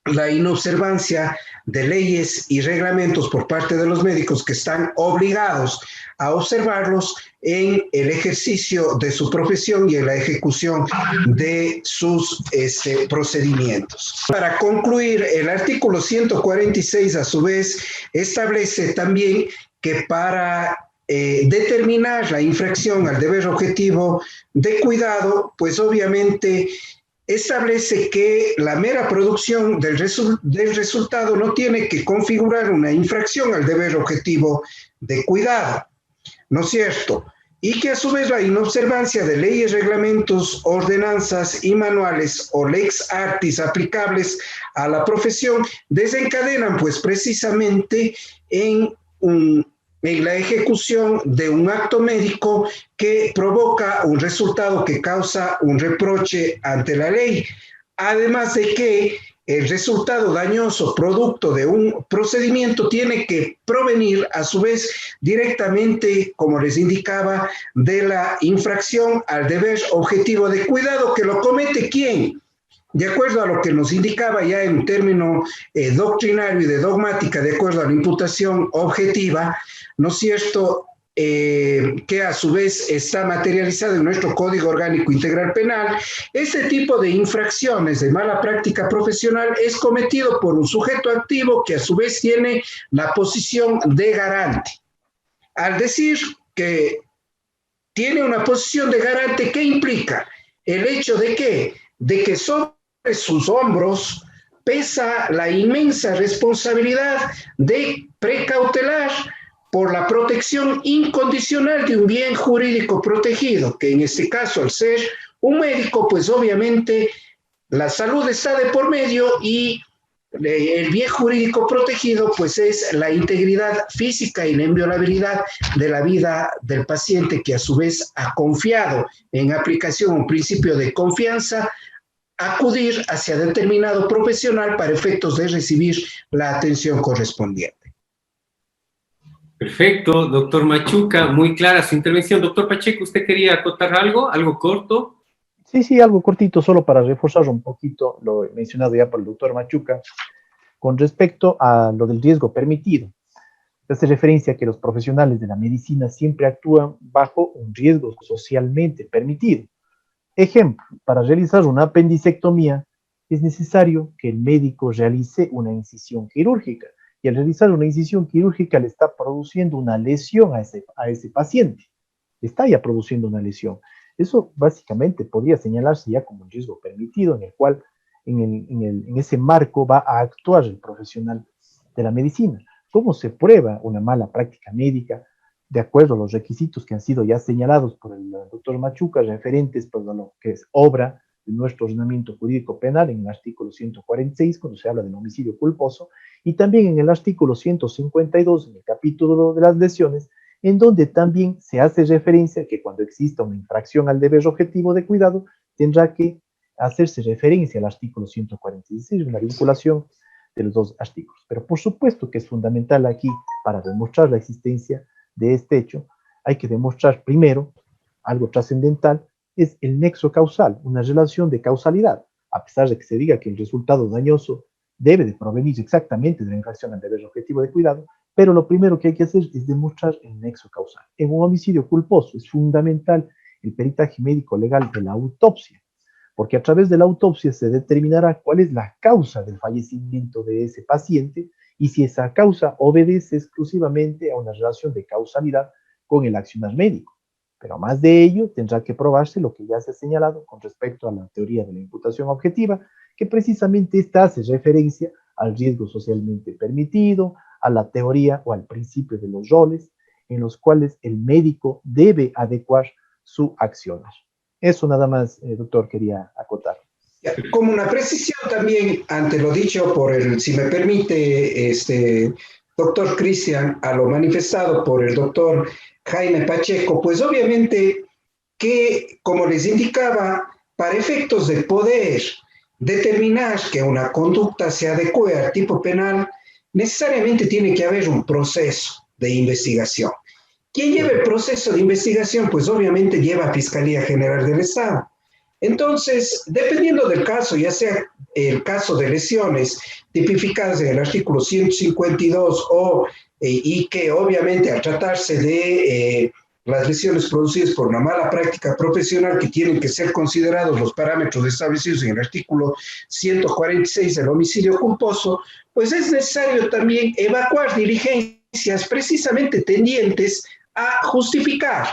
la inobservancia de leyes y reglamentos por parte de los médicos que están obligados a observarlos en el ejercicio de su profesión y en la ejecución de sus procedimientos. Para concluir, el artículo 146 a su vez establece también que para determinar la infracción al deber objetivo de cuidado, pues obviamente establece que la mera producción del resultado no tiene que configurar una infracción al deber objetivo de cuidado, ¿no es cierto? Y que a su vez la inobservancia de leyes, reglamentos, ordenanzas y manuales o lex artis aplicables a la profesión desencadenan pues precisamente en la ejecución de un acto médico que provoca un resultado que causa un reproche ante la ley. Además de que el resultado dañoso producto de un procedimiento tiene que provenir a su vez directamente, como les indicaba, de la infracción al deber objetivo de cuidado, que lo comete ¿quién? De acuerdo a lo que nos indicaba ya en término doctrinario y de dogmática, de acuerdo a la imputación objetiva, ¿no es cierto?, que a su vez está materializado en nuestro Código Orgánico Integral Penal. Este tipo de infracciones de mala práctica profesional es cometido por un sujeto activo que a su vez tiene la posición de garante. Al decir que tiene una posición de garante, ¿qué implica? El hecho de que sobre sus hombros pesa la inmensa responsabilidad de precautelar por la protección incondicional de un bien jurídico protegido, que en este caso, al ser un médico, pues obviamente la salud está de por medio y el bien jurídico protegido pues es la integridad física y la inviolabilidad de la vida del paciente, que a su vez ha confiado en aplicación un principio de confianza, acudir hacia determinado profesional para efectos de recibir la atención correspondiente. Perfecto, doctor Machuca, muy clara su intervención. Doctor Pacheco, ¿usted quería acotar algo? ¿Algo corto? Sí, algo cortito, solo para reforzar un poquito lo mencionado ya por el doctor Machuca, con respecto a lo del riesgo permitido. Se hace referencia a que los profesionales de la medicina siempre actúan bajo un riesgo socialmente permitido. Ejemplo, para realizar una apendicectomía es necesario que el médico realice una incisión quirúrgica y al realizar una incisión quirúrgica le está produciendo una lesión a ese paciente. Está ya produciendo una lesión. Eso básicamente podría señalarse ya como un riesgo permitido en el cual en ese marco va a actuar el profesional de la medicina. ¿Cómo se prueba una mala práctica médica? De acuerdo a los requisitos que han sido ya señalados por el doctor Machuca, referentes por lo que es obra de nuestro ordenamiento jurídico penal en el artículo 146, cuando se habla del homicidio culposo, y también en el artículo 152, en el capítulo de las lesiones, en donde también se hace referencia a que cuando exista una infracción al deber objetivo de cuidado, tendrá que hacerse referencia al artículo 146, una vinculación de los dos artículos. Pero por supuesto que es fundamental aquí, para demostrar la existencia de este hecho, hay que demostrar primero, algo trascendental, es el nexo causal, una relación de causalidad, a pesar de que se diga que el resultado dañoso debe de provenir exactamente de la infracción al deber objetivo de cuidado, pero lo primero que hay que hacer es demostrar el nexo causal. En un homicidio culposo es fundamental el peritaje médico legal de la autopsia, porque a través de la autopsia se determinará cuál es la causa del fallecimiento de ese paciente y si esa causa obedece exclusivamente a una relación de causalidad con el accionar médico. Pero más de ello tendrá que probarse lo que ya se ha señalado con respecto a la teoría de la imputación objetiva, que precisamente esta hace referencia al riesgo socialmente permitido, a la teoría o al principio de los roles, en los cuales el médico debe adecuar su accionar. Eso nada más, doctor, quería acotar. Como una precisión también ante lo dicho por el, si me permite, doctor Cristian, a lo manifestado por el doctor Jaime Pacheco, pues obviamente que, como les indicaba, para efectos de poder determinar que una conducta se adecue al tipo penal, necesariamente tiene que haber un proceso de investigación. ¿Quién lleva el proceso de investigación? Pues obviamente lleva a Fiscalía General del Estado. Entonces, dependiendo del caso, ya sea el caso de lesiones tipificadas en el artículo 152 y que obviamente al tratarse de las lesiones producidas por una mala práctica profesional que tienen que ser considerados los parámetros establecidos en el artículo 146 del homicidio culposo, pues es necesario también evacuar diligencias precisamente tendientes a justificar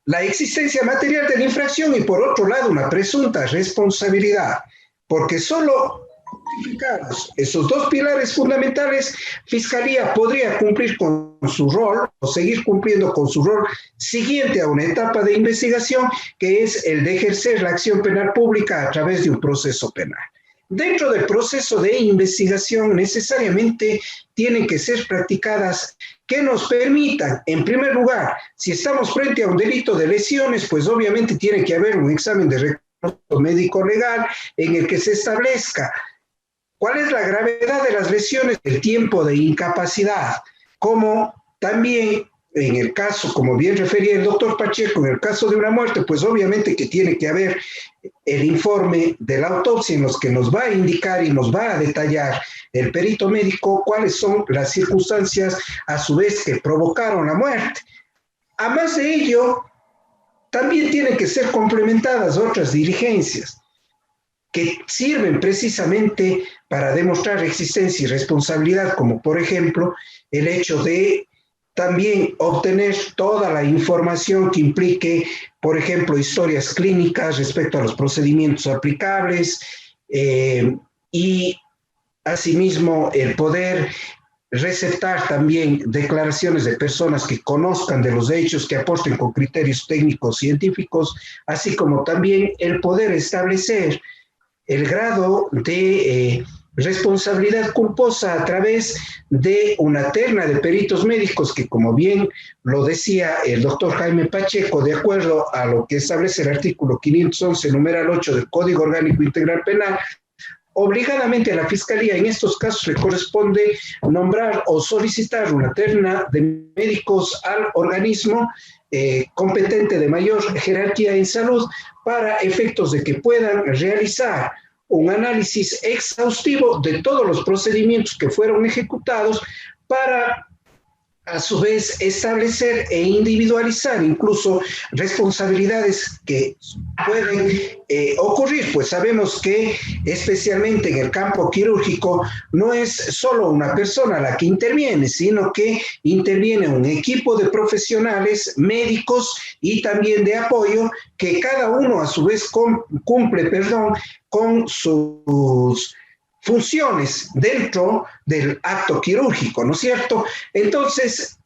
la existencia material de la infracción y por otro lado una presunta responsabilidad, porque solo justificados esos dos pilares fundamentales, Fiscalía podría cumplir con su rol o seguir cumpliendo con su rol siguiente a una etapa de investigación que es el de ejercer la acción penal pública a través de un proceso penal. Dentro del proceso de investigación necesariamente tienen que ser practicadas que nos permitan, en primer lugar, si estamos frente a un delito de lesiones, pues obviamente tiene que haber un examen de reconocimiento médico legal en el que se establezca cuál es la gravedad de las lesiones, el tiempo de incapacidad, como también en el caso, como bien refería el doctor Pacheco, en el caso de una muerte, pues obviamente que tiene que haber el informe de la autopsia en los que nos va a indicar y nos va a detallar el perito médico cuáles son las circunstancias a su vez que provocaron la muerte. Además de ello, también tienen que ser complementadas otras diligencias que sirven precisamente para demostrar existencia y responsabilidad, como por ejemplo el hecho de también obtener toda la información que implique, por ejemplo, historias clínicas respecto a los procedimientos aplicables y asimismo el poder receptar también declaraciones de personas que conozcan de los hechos, que aporten con criterios técnicos científicos, así como también el poder establecer el grado de responsabilidad culposa a través de una terna de peritos médicos que, como bien lo decía el doctor Jaime Pacheco, de acuerdo a lo que establece el artículo 511, numeral 8 del Código Orgánico Integral Penal, obligadamente a la Fiscalía en estos casos le corresponde nombrar o solicitar una terna de médicos al organismo competente de mayor jerarquía en salud para efectos de que puedan realizar un análisis exhaustivo de todos los procedimientos que fueron ejecutados para a su vez establecer e individualizar incluso responsabilidades que pueden ocurrir, pues sabemos que especialmente en el campo quirúrgico no es solo una persona la que interviene, sino que interviene un equipo de profesionales, médicos y también de apoyo, que cada uno a su vez cumple con sus funciones dentro del acto quirúrgico, ¿no es cierto? Entonces,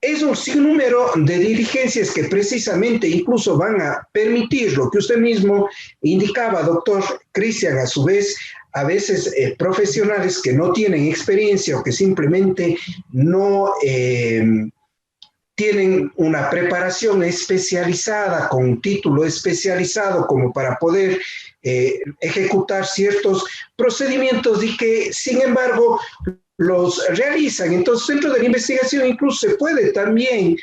es un sinnúmero de diligencias que precisamente incluso van a permitir lo que usted mismo indicaba, doctor Cristian, a su vez, a veces profesionales que no tienen experiencia o que simplemente no tienen una preparación especializada, con un título especializado como para poder ejecutar ciertos procedimientos y que, sin embargo, los realizan. Entonces, dentro de la investigación incluso se puede también,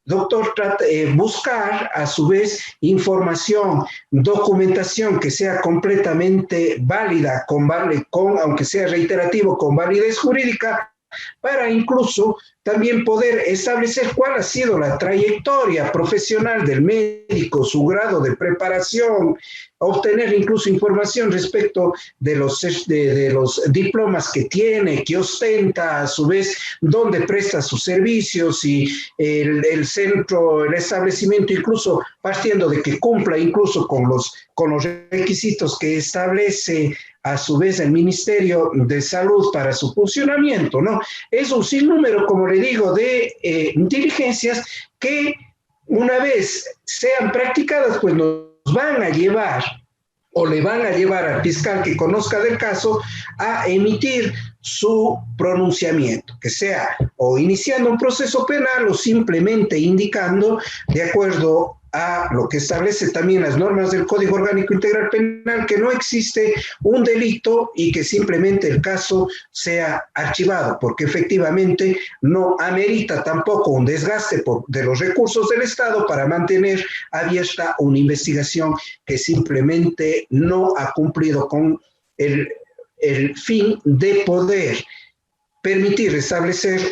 doctor, buscar a su vez información, documentación que sea completamente válida, aunque sea reiterativo, con validez jurídica, para incluso también poder establecer cuál ha sido la trayectoria profesional del médico, su grado de preparación, obtener incluso información respecto de los diplomas que tiene, que ostenta, a su vez, dónde presta sus servicios y el centro, el establecimiento, incluso partiendo de que cumpla incluso con los requisitos que establece a su vez el Ministerio de Salud para su funcionamiento, ¿no? Es un sinnúmero, como le digo, de diligencias que una vez sean practicadas, pues nos van a llevar o le van a llevar al fiscal que conozca del caso a emitir su pronunciamiento, que sea o iniciando un proceso penal o simplemente indicando, de acuerdo a lo que establece también las normas del Código Orgánico Integral Penal, que no existe un delito y que simplemente el caso sea archivado, porque efectivamente no amerita tampoco un desgaste de los recursos del Estado para mantener abierta una investigación que simplemente no ha cumplido con el fin de poder permitir establecer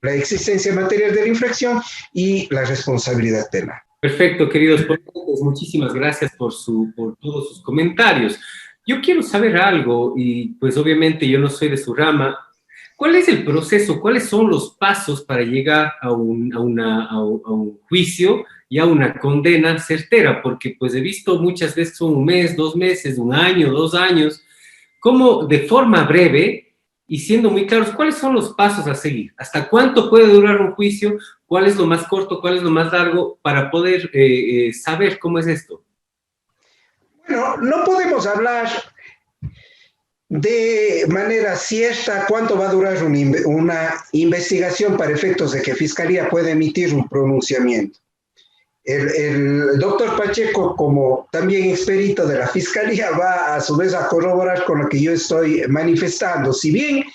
la existencia material de la infracción y la responsabilidad penal. Perfecto, queridos ponentes, muchísimas gracias por todos sus comentarios. Yo quiero saber algo, y pues obviamente yo no soy de su rama. ¿Cuál es el proceso? ¿Cuáles son los pasos para llegar a un juicio y a una condena certera? Porque pues he visto muchas veces son 1 mes, 2 meses, 1 año, 2 años, como de forma breve y siendo muy claros, ¿cuáles son los pasos a seguir? ¿Hasta cuánto puede durar un juicio? ¿Cuál es lo más corto? ¿Cuál es lo más largo? Para poder saber cómo es esto. Bueno, no podemos hablar de manera cierta cuánto va a durar una investigación para efectos de que Fiscalía pueda emitir un pronunciamiento. El doctor Pacheco, como también experito de la Fiscalía, va a su vez a corroborar con lo que yo estoy manifestando. Si bien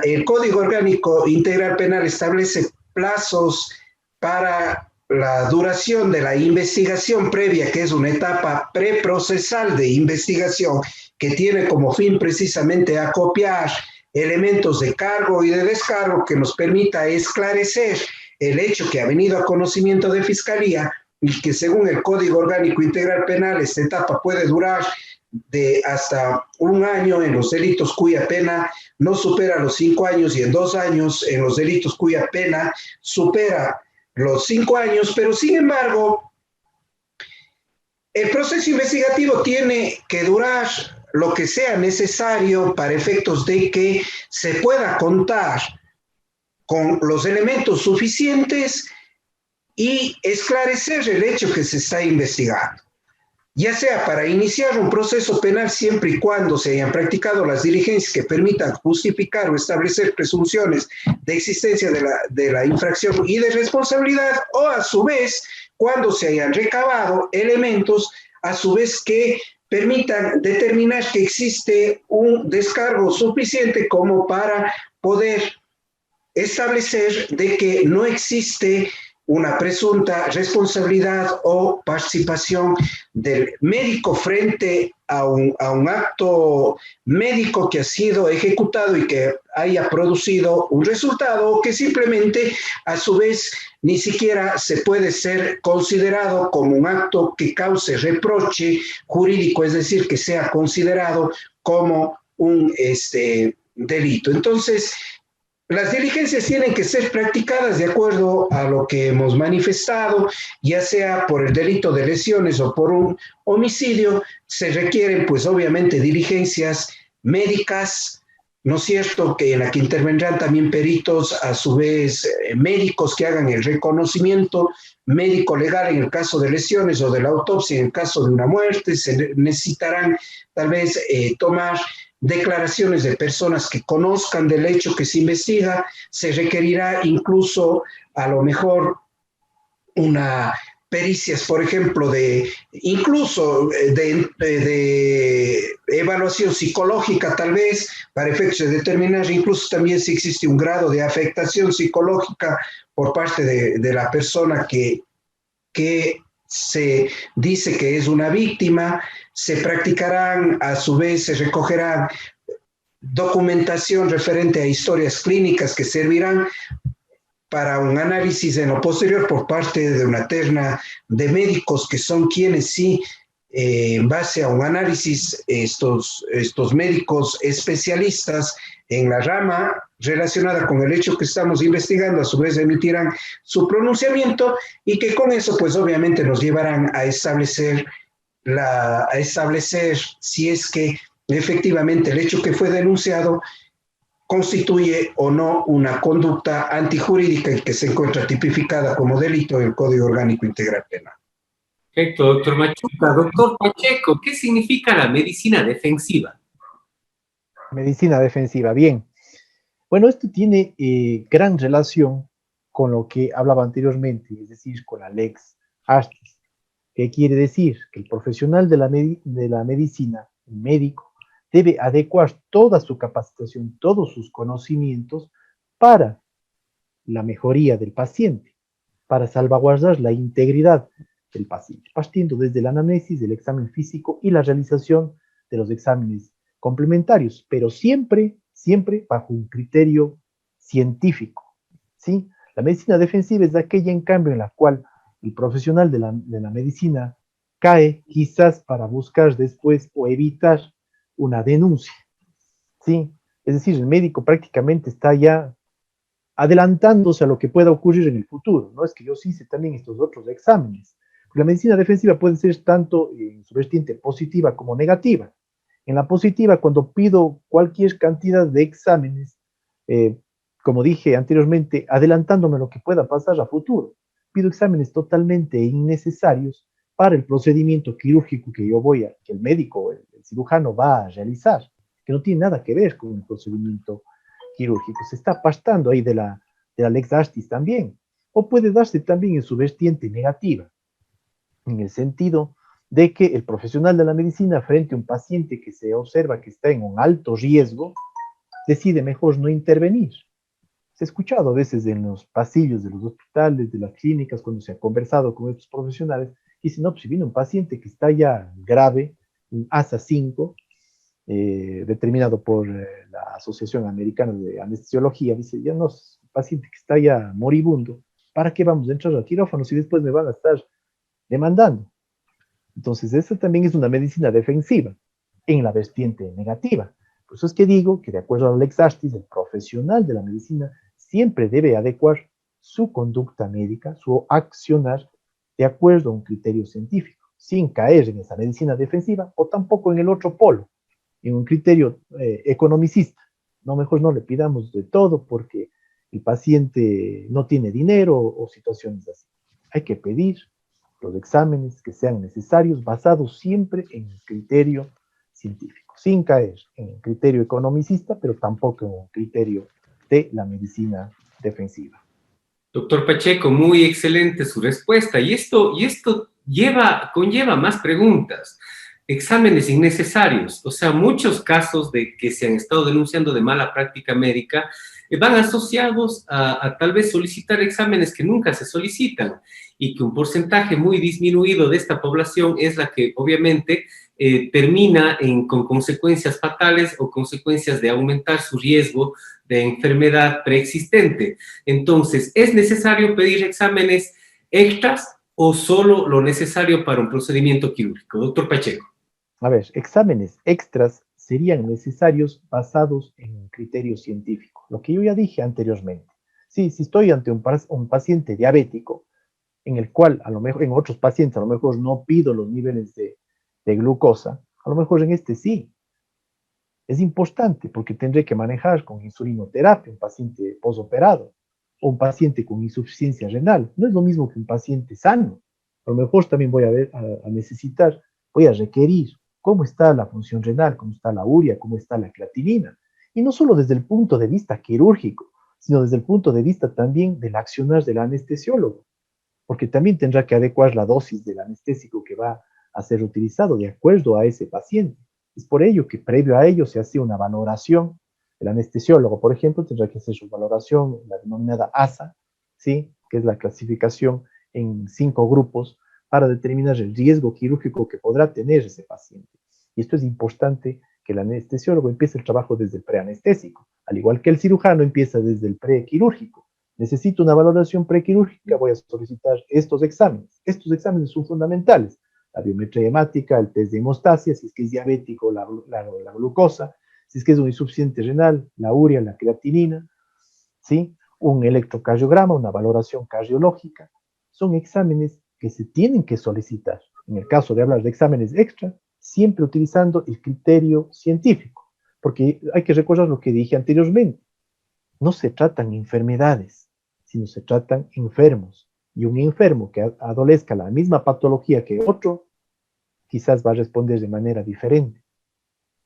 el Código Orgánico Integral Penal establece plazos para la duración de la investigación previa, que es una etapa preprocesal de investigación, que tiene como fin precisamente acopiar elementos de cargo y de descargo que nos permita esclarecer el hecho que ha venido a conocimiento de Fiscalía y que según el Código Orgánico Integral Penal esta etapa puede durar de hasta 1 año en los delitos cuya pena no supera los 5 años y en 2 años en los delitos cuya pena supera los 5 años, pero sin embargo el proceso investigativo tiene que durar lo que sea necesario para efectos de que se pueda contar con los elementos suficientes y esclarecer el hecho que se está investigando, ya sea para iniciar un proceso penal siempre y cuando se hayan practicado las diligencias que permitan justificar o establecer presunciones de existencia de la infracción y de responsabilidad, o a su vez cuando se hayan recabado elementos a su vez que permitan determinar que existe un descargo suficiente como para poder establecer de que no existe una presunta responsabilidad o participación del médico frente a un acto médico que ha sido ejecutado y que haya producido un resultado, o que simplemente a su vez ni siquiera se puede ser considerado como un acto que cause reproche jurídico, es decir, que sea considerado como un delito. Entonces, las diligencias tienen que ser practicadas de acuerdo a lo que hemos manifestado, ya sea por el delito de lesiones o por un homicidio. Se requieren, pues obviamente, diligencias médicas, ¿no es cierto?, que en la que intervendrán también peritos, a su vez médicos que hagan el reconocimiento médico legal en el caso de lesiones, o de la autopsia en el caso de una muerte. Se necesitarán tal vez tomar declaraciones de personas que conozcan del hecho que se investiga. Se requerirá incluso a lo mejor una pericias, por ejemplo, incluso de evaluación psicológica, tal vez, para efectos de determinar incluso también si existe un grado de afectación psicológica por parte de la persona que se dice que es una víctima. Se practicarán, a su vez, se recogerán documentación referente a historias clínicas que servirán para un análisis en lo posterior por parte de una terna de médicos que son quienes sí, en base a un análisis, estos médicos especialistas en la rama relacionada con el hecho que estamos investigando, a su vez emitirán su pronunciamiento, y que con eso pues obviamente nos llevarán a establecer si es que efectivamente el hecho que fue denunciado constituye o no una conducta antijurídica y que se encuentra tipificada como delito en el Código Orgánico Integral Penal. Perfecto, doctor Machuca. Doctor Pacheco, ¿qué significa la medicina defensiva? Medicina defensiva, bien. Bueno, esto tiene gran relación con lo que hablaba anteriormente, es decir, con la Lex Artis. ¿Qué quiere decir? Que el profesional de la medicina, el médico, debe adecuar toda su capacitación, todos sus conocimientos para la mejoría del paciente, para salvaguardar la integridad del paciente, partiendo desde el análisis del examen físico y la realización de los exámenes complementarios, pero siempre bajo un criterio científico, ¿sí? La medicina defensiva es aquella, en cambio, en la cual el profesional de la medicina cae quizás para buscar después o evitar una denuncia, ¿sí? Es decir, el médico prácticamente está ya adelantándose a lo que pueda ocurrir en el futuro. No es que yo sí hice también estos otros exámenes. La medicina defensiva puede ser tanto en su vertiente positiva como negativa. En la positiva, cuando pido cualquier cantidad de exámenes, como dije anteriormente, adelantándome a lo que pueda pasar a futuro, pido exámenes totalmente innecesarios para el procedimiento quirúrgico que que el médico, el cirujano va a realizar, que no tiene nada que ver con el procedimiento quirúrgico. Se está apartando ahí de la Lex Artis también. O puede darse también en su vertiente negativa, en el sentido de que el profesional de la medicina, frente a un paciente que se observa que está en un alto riesgo, decide mejor no intervenir. Se ha escuchado a veces en los pasillos de los hospitales, de las clínicas, cuando se ha conversado con estos profesionales, dicen, no, pues si viene un paciente que está ya grave, un ASA 5, determinado por la Asociación Americana de Anestesiología, dice, ya no, es un paciente que está ya moribundo, ¿para qué vamos a entrar al quirófano si después me van a estar demandando? Entonces, esa también es una medicina defensiva en la vertiente negativa. Por eso es que digo que, de acuerdo a la Lex Artis, el profesional de la medicina siempre debe adecuar su conducta médica, su accionar, de acuerdo a un criterio científico, sin caer en esa medicina defensiva o tampoco en el otro polo, en un criterio economicista. No, mejor no le pidamos de todo porque el paciente no tiene dinero o situaciones así. Hay que pedir los exámenes que sean necesarios, basados siempre en el criterio científico, sin caer en el criterio economicista, pero tampoco en el criterio de la medicina defensiva. Doctor Pacheco, muy excelente su respuesta. Y esto conlleva más preguntas. Exámenes innecesarios, o sea, muchos casos de que se han estado denunciando de mala práctica médica van asociados a tal vez solicitar exámenes que nunca se solicitan y que un porcentaje muy disminuido de esta población es la que obviamente termina con consecuencias fatales o consecuencias de aumentar su riesgo de enfermedad preexistente. Entonces, ¿es necesario pedir exámenes extras o solo lo necesario para un procedimiento quirúrgico? Doctor Pacheco. A ver, exámenes extras serían necesarios basados en un criterio científico, lo que yo ya dije anteriormente. Sí, si estoy ante un paciente diabético, en el cual a lo mejor en otros pacientes a lo mejor no pido los niveles de glucosa, a lo mejor en este sí. Es importante porque tendré que manejar con insulinoterapia un paciente posoperado o un paciente con insuficiencia renal. No es lo mismo que un paciente sano. A lo mejor también voy a necesitar, voy a requerir cómo está la función renal, cómo está la urea, cómo está la creatinina. Y no solo desde el punto de vista quirúrgico, sino desde el punto de vista también del accionar del anestesiólogo, porque también tendrá que adecuar la dosis del anestésico que va a ser utilizado de acuerdo a ese paciente. Es por ello que previo a ello se hace una valoración. El anestesiólogo, por ejemplo, tendrá que hacer su valoración, la denominada ASA, ¿sí? Que es la clasificación en 5 grupos para determinar el riesgo quirúrgico que podrá tener ese paciente. Y esto es importante que el anestesiólogo empiece el trabajo desde el preanestésico, al igual que el cirujano empieza desde el prequirúrgico. Necesito una valoración prequirúrgica, voy a solicitar estos exámenes. Estos exámenes son fundamentales. La biometría hemática, el test de hemostasia, si es que es diabético, la glucosa, si es que es un insuficiente renal, la urea, la creatinina, ¿sí? Un electrocardiograma, una valoración cardiológica. Son exámenes que se tienen que solicitar. En el caso de hablar de exámenes extra, siempre utilizando el criterio científico, porque hay que recordar lo que dije anteriormente. No se tratan enfermedades, sino se tratan enfermos. Y un enfermo que adolezca la misma patología que otro, quizás va a responder de manera diferente.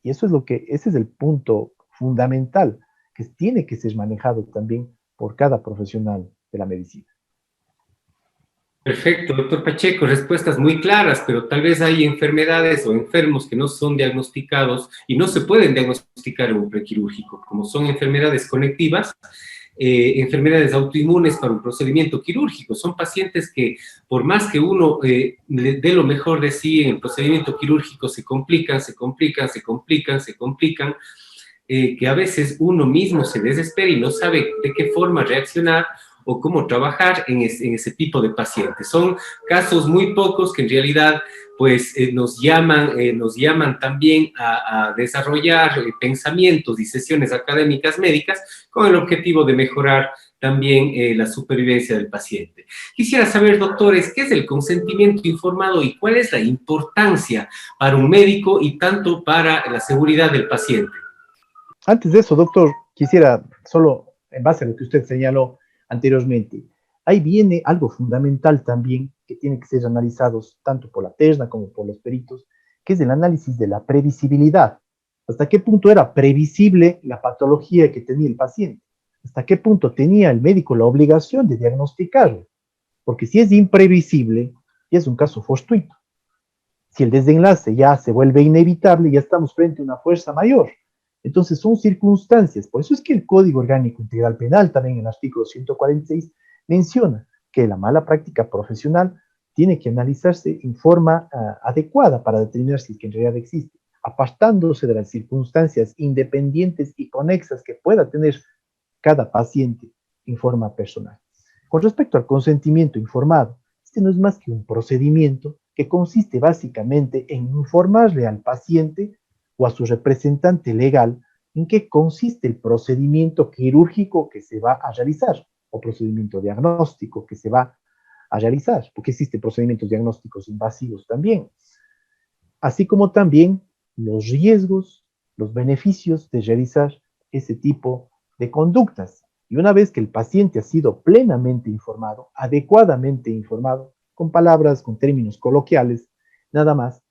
Y eso es ese es el punto fundamental que tiene que ser manejado también por cada profesional de la medicina. Perfecto, doctor Pacheco, respuestas muy claras, pero tal vez hay enfermedades o enfermos que no son diagnosticados y no se pueden diagnosticar en un prequirúrgico, como son enfermedades conectivas, enfermedades autoinmunes para un procedimiento quirúrgico. Son pacientes que, por más que uno dé lo mejor de sí en el procedimiento quirúrgico, se complican, que a veces uno mismo se desespera y no sabe de qué forma reaccionar o cómo trabajar en ese tipo de pacientes. Son casos muy pocos que en realidad pues nos llaman también a desarrollar pensamientos y sesiones académicas médicas con el objetivo de mejorar también la supervivencia del paciente. Quisiera saber, doctores, ¿qué es el consentimiento informado y cuál es la importancia para un médico y tanto para la seguridad del paciente? Antes de eso, doctor, quisiera solo, en base a lo que usted señaló anteriormente, ahí viene algo fundamental también que tiene que ser analizado tanto por la terna como por los peritos, que es el análisis de la previsibilidad. ¿Hasta qué punto era previsible la patología que tenía el paciente? ¿Hasta qué punto tenía el médico la obligación de diagnosticarlo? Porque si es imprevisible, ya es un caso fortuito. Si el desenlace ya se vuelve inevitable, ya estamos frente a una fuerza mayor. Entonces son circunstancias. Por eso es que el Código Orgánico Integral Penal, también en el artículo 146, menciona que la mala práctica profesional tiene que analizarse en forma adecuada para determinar si es que en realidad existe, apartándose de las circunstancias independientes y conexas que pueda tener cada paciente en forma personal. Con respecto al consentimiento informado, este no es más que un procedimiento que consiste básicamente en informarle al paciente o a su representante legal en qué consiste el procedimiento quirúrgico que se va a realizar o procedimiento diagnóstico que se va a realizar, porque existen procedimientos diagnósticos invasivos también, así como también los riesgos, los beneficios de realizar ese tipo de conductas. Y una vez que el paciente ha sido plenamente informado, adecuadamente informado, con palabras, con términos coloquiales, nada más,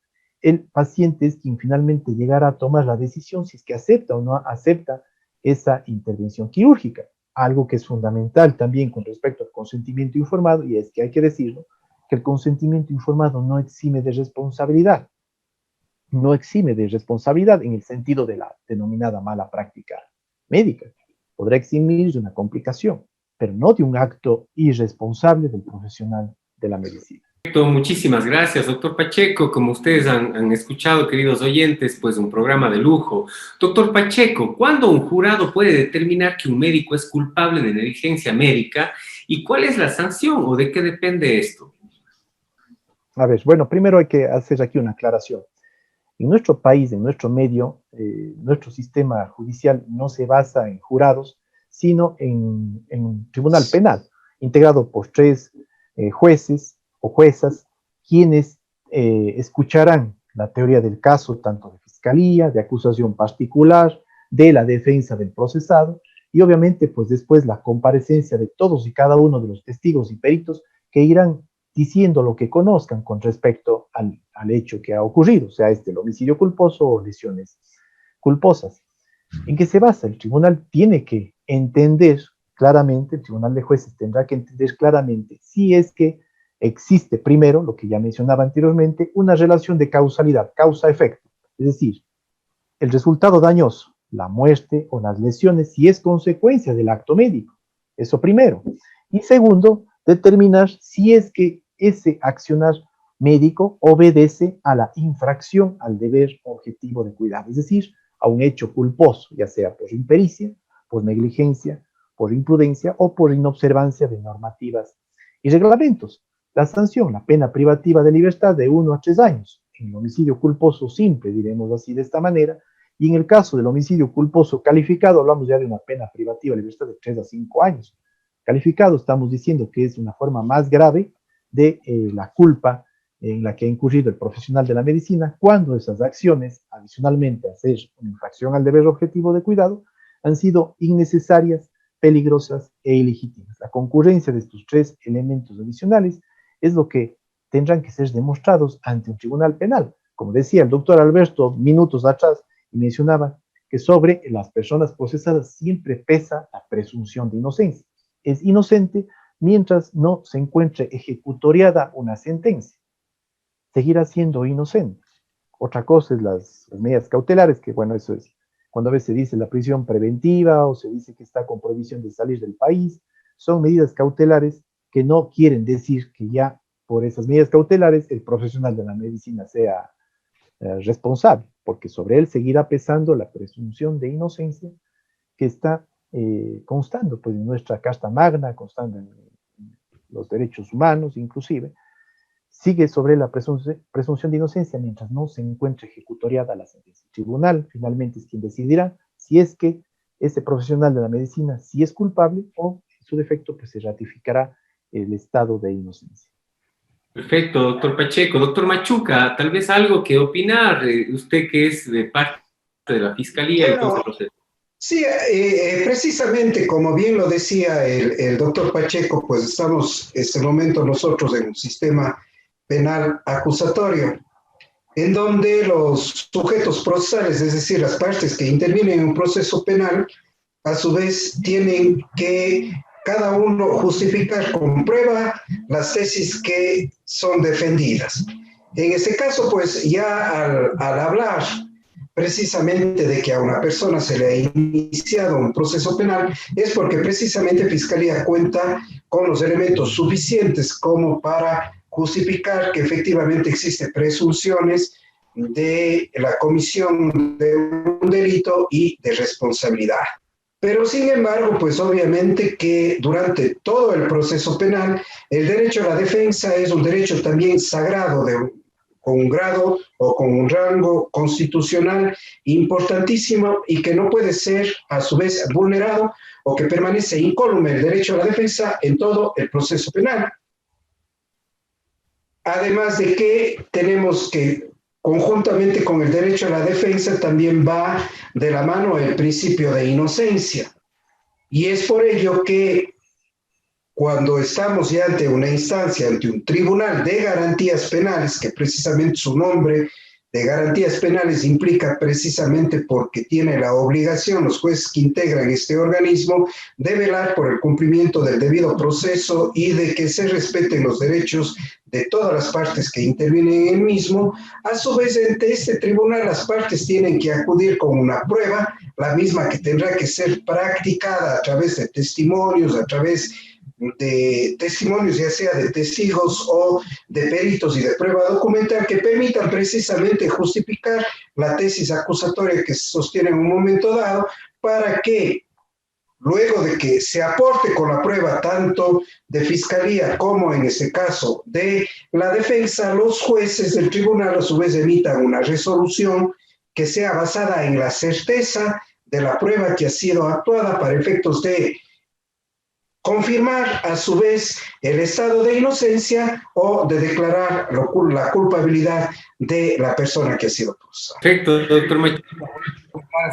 el paciente es quien finalmente llegará a tomar la decisión si es que acepta o no acepta esa intervención quirúrgica. Algo que es fundamental también con respecto al consentimiento informado, y es que hay que decirlo, que el consentimiento informado no exime de responsabilidad. No exime de responsabilidad en el sentido de la denominada mala práctica médica. podrá eximir de una complicación, pero no de un acto irresponsable del profesional de la medicina. Muchísimas gracias, doctor Pacheco. Como ustedes han escuchado, queridos oyentes, pues un programa de lujo. Doctor Pacheco, ¿cuándo un jurado puede determinar que un médico es culpable de negligencia médica y cuál es la sanción o de qué depende esto? A ver, bueno, primero hay que hacer aquí una aclaración. En nuestro país, en nuestro medio, nuestro sistema judicial no se basa en jurados, sino en un tribunal penal, integrado por 3 jueces o juezas, quienes escucharán la teoría del caso, tanto de fiscalía, de acusación particular, de la defensa del procesado, y obviamente, pues después la comparecencia de todos y cada uno de los testigos y peritos que irán diciendo lo que conozcan con respecto al hecho que ha ocurrido, sea este el homicidio culposo o lesiones culposas. ¿En qué se basa? El tribunal tiene que entender claramente, el tribunal de jueces tendrá que entender claramente si es que existe primero, lo que ya mencionaba anteriormente, una relación de causalidad, causa-efecto, es decir, el resultado dañoso, la muerte o las lesiones, si es consecuencia del acto médico, eso primero. Y segundo, determinar si es que ese accionar médico obedece a la infracción al deber objetivo de cuidado, es decir, a un hecho culposo, ya sea por impericia, por negligencia, por imprudencia o por inobservancia de normativas y reglamentos. La sanción, la pena privativa de libertad de 1 a 3 años, en el homicidio culposo simple, diremos así de esta manera, y en el caso del homicidio culposo calificado, hablamos ya de una pena privativa de libertad de 3 a 5 años. Calificado, estamos diciendo que es una forma más grave de la culpa en la que ha incurrido el profesional de la medicina cuando esas acciones, adicionalmente a ser una infracción al deber objetivo de cuidado, han sido innecesarias, peligrosas e ilegítimas. La concurrencia de estos 3 elementos adicionales es lo que tendrán que ser demostrados ante un tribunal penal. Como decía el doctor Alberto minutos atrás, y mencionaba que sobre las personas procesadas siempre pesa la presunción de inocencia. Es inocente mientras no se encuentre ejecutoriada una sentencia. Seguirá siendo inocente. Otra cosa es las medidas cautelares, que bueno, eso es cuando a veces se dice la prisión preventiva o se dice que está con prohibición de salir del país. Son medidas cautelares que no quieren decir que ya por esas medidas cautelares el profesional de la medicina sea responsable, porque sobre él seguirá pesando la presunción de inocencia que está constando pues, en nuestra Carta Magna, constando en los derechos humanos inclusive, sigue sobre la presunción de inocencia mientras no se encuentre ejecutoriada la sentencia. El tribunal finalmente es quien decidirá si es que ese profesional de la medicina sí es culpable o en su defecto pues se ratificará el estado de inocencia. Perfecto, doctor Pacheco. Doctor Machuca, tal vez algo que opinar, usted que es de parte de la Fiscalía y todo ese proceso. Sí, precisamente como bien lo decía el doctor Pacheco, pues estamos en este momento nosotros en un sistema penal acusatorio, en donde los sujetos procesales, es decir, las partes que intervienen en un proceso penal, a su vez tienen que cada uno justificar con prueba las tesis que son defendidas. En este caso, pues ya al hablar precisamente de que a una persona se le ha iniciado un proceso penal, es porque precisamente Fiscalía cuenta con los elementos suficientes como para justificar que efectivamente existen presunciones de la comisión de un delito y de responsabilidad. Pero sin embargo, pues obviamente que durante todo el proceso penal, el derecho a la defensa es un derecho también sagrado, con un grado o con un rango constitucional importantísimo y que no puede ser a su vez vulnerado o que permanece incólume el derecho a la defensa en todo el proceso penal. Además de que tenemos que, conjuntamente con el derecho a la defensa, también va de la mano el principio de inocencia. Y es por ello que cuando estamos ya ante una instancia, ante un tribunal de garantías penales, que precisamente su nombre de garantías penales implica precisamente porque tiene la obligación, los jueces que integran este organismo, de velar por el cumplimiento del debido proceso y de que se respeten los derechos de todas las partes que intervienen en el mismo. A su vez, ante este tribunal, las partes tienen que acudir con una prueba, la misma que tendrá que ser practicada a través de testimonios, ya sea de testigos o de peritos y de prueba documental que permitan precisamente justificar la tesis acusatoria que se sostiene en un momento dado, para que luego de que se aporte con la prueba tanto de fiscalía como en este caso de la defensa, los jueces del tribunal a su vez emitan una resolución que sea basada en la certeza de la prueba que ha sido actuada para efectos de confirmar a su vez el estado de inocencia o de declarar la culpabilidad de la persona que ha sido acusada. Perfecto, doctor Machuca,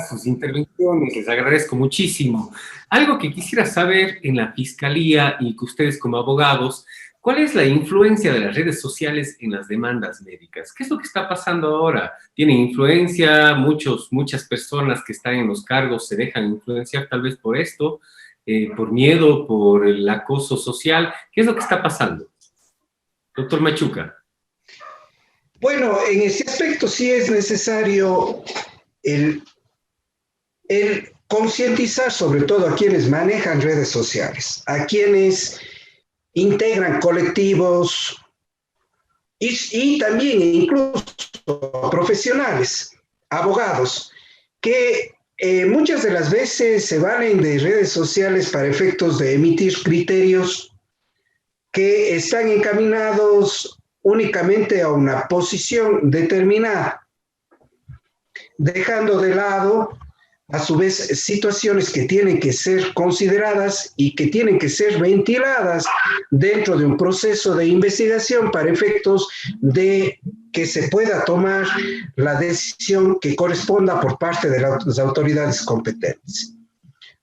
sus intervenciones, les agradezco muchísimo. Algo que quisiera saber en la Fiscalía y que ustedes como abogados, ¿cuál es la influencia de las redes sociales en las demandas médicas? ¿Qué es lo que está pasando ahora? ¿Tienen influencia? Muchas personas que están en los cargos se dejan influenciar tal vez por esto, por miedo, por el acoso social. ¿Qué es lo que está pasando? Doctor Machuca. Bueno, en ese aspecto sí es necesario el concientizar sobre todo a quienes manejan redes sociales, a quienes integran colectivos y también incluso profesionales, abogados, que muchas de las veces se valen de redes sociales para efectos de emitir criterios que están encaminados únicamente a una posición determinada, dejando de lado a su vez situaciones que tienen que ser consideradas y que tienen que ser ventiladas dentro de un proceso de investigación para efectos de que se pueda tomar la decisión que corresponda por parte de las autoridades competentes.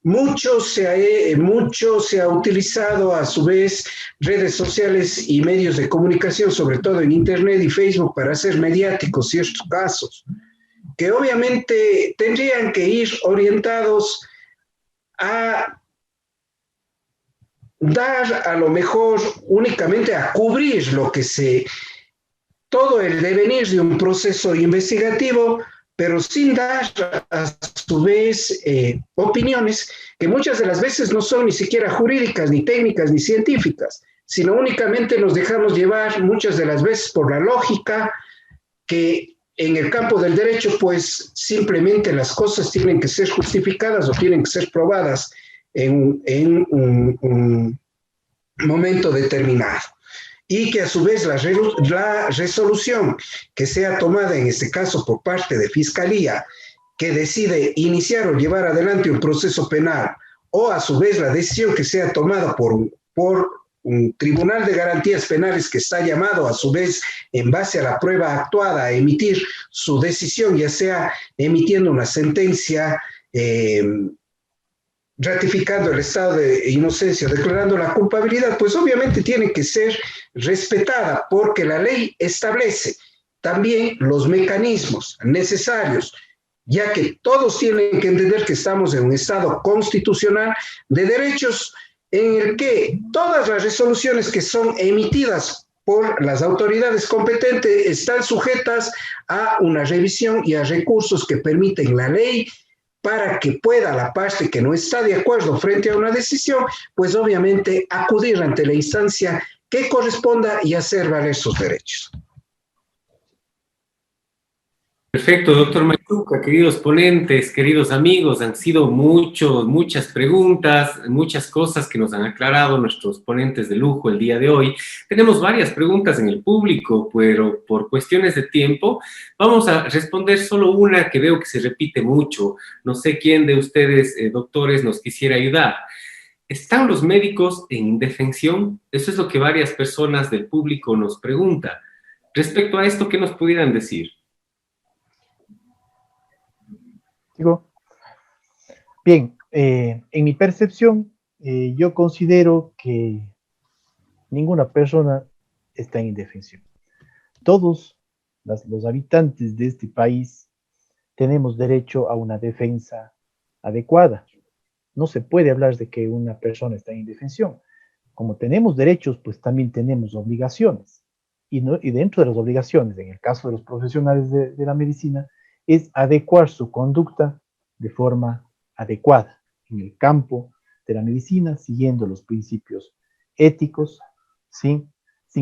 Mucho se ha utilizado a su vez redes sociales y medios de comunicación, sobre todo en Internet y Facebook, para hacer mediáticos ciertos casos, que obviamente tendrían que ir orientados a dar a lo mejor únicamente a cubrir todo el devenir de un proceso investigativo, pero sin dar a su vez opiniones que muchas de las veces no son ni siquiera jurídicas, ni técnicas, ni científicas, sino únicamente nos dejamos llevar muchas de las veces por la lógica, que en el campo del derecho pues simplemente las cosas tienen que ser justificadas o tienen que ser probadas en un momento determinado. Y que a su vez la resolución que sea tomada en este caso por parte de Fiscalía, que decide iniciar o llevar adelante un proceso penal, o a su vez la decisión que sea tomada por un tribunal de garantías penales que está llamado a su vez en base a la prueba actuada a emitir su decisión, ya sea emitiendo una sentencia ratificando el estado de inocencia, declarando la culpabilidad, pues obviamente tiene que ser respetada porque la ley establece también los mecanismos necesarios, ya que todos tienen que entender que estamos en un estado constitucional de derechos en el que todas las resoluciones que son emitidas por las autoridades competentes están sujetas a una revisión y a recursos que permiten la ley para que pueda la parte que no está de acuerdo frente a una decisión, pues obviamente acudir ante la instancia que corresponda y hacer valer sus derechos. Perfecto, doctor Machuca, queridos ponentes, queridos amigos, han sido muchas preguntas, muchas cosas que nos han aclarado nuestros ponentes de lujo el día de hoy. Tenemos varias preguntas en el público, pero por cuestiones de tiempo vamos a responder solo una que veo que se repite mucho. No sé quién de ustedes, doctores, nos quisiera ayudar. ¿Están los médicos en indefensión? Eso es lo que varias personas del público nos preguntan. Respecto a esto, ¿qué nos pudieran decir? Bien, en mi percepción, yo considero que ninguna persona está en indefensión. Todos los habitantes de este país tenemos derecho a una defensa adecuada. No se puede hablar de que una persona está en indefensión. Como tenemos derechos, pues también tenemos obligaciones. y dentro de las obligaciones, en el caso de los profesionales de la medicina, es adecuar su conducta de forma adecuada en el campo de la medicina, siguiendo los principios éticos, sin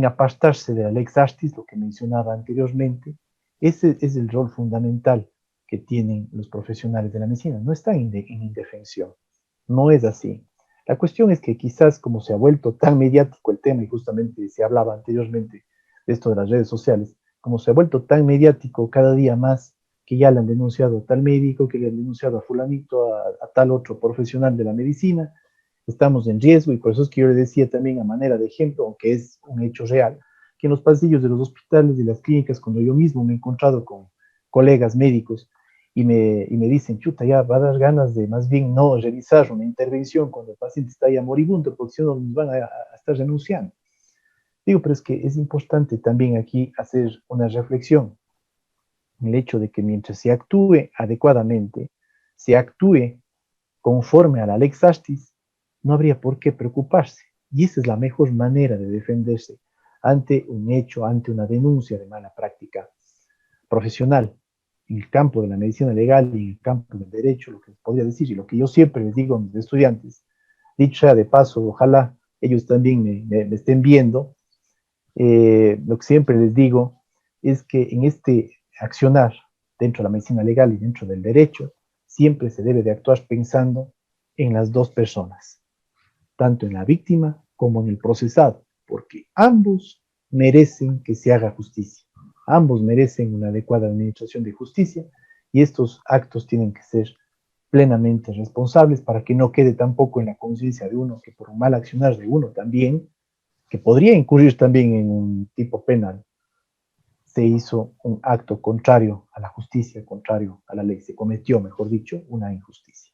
apartarse de la lex artis, lo que mencionaba anteriormente. Ese es el rol fundamental que tienen los profesionales de la medicina. No están en indefensión, no es así. La cuestión es que quizás como se ha vuelto tan mediático el tema, y justamente se hablaba anteriormente de esto de las redes sociales, como se ha vuelto tan mediático cada día más, que ya le han denunciado a tal médico, que le han denunciado a fulanito, a tal otro profesional de la medicina, estamos en riesgo, y por eso es que yo le decía también a manera de ejemplo, aunque es un hecho real, que en los pasillos de los hospitales y las clínicas, cuando yo mismo me he encontrado con colegas médicos y me dicen, chuta, ya va a dar ganas de más bien no realizar una intervención cuando el paciente está ya moribundo, porque si no nos van a estar renunciando. Digo, pero es que es importante también aquí hacer una reflexión, el hecho de que mientras se actúe adecuadamente, se actúe conforme a la lex artis, no habría por qué preocuparse. Y esa es la mejor manera de defenderse ante un hecho, ante una denuncia de mala práctica profesional en el campo de la medicina legal y en el campo del derecho, lo que podría decir, y lo que yo siempre les digo a mis estudiantes, dicho sea de paso, ojalá ellos también me estén viendo, lo que siempre les digo es que en este accionar dentro de la medicina legal y dentro del derecho, siempre se debe de actuar pensando en las dos personas, tanto en la víctima como en el procesado, porque ambos merecen que se haga justicia, ambos merecen una adecuada administración de justicia, y estos actos tienen que ser plenamente responsables para que no quede tampoco en la conciencia de uno que por un mal accionar de uno también, que podría incurrir también en un tipo penal, se hizo un acto contrario a la justicia, contrario a la ley, se cometió, mejor dicho, una injusticia.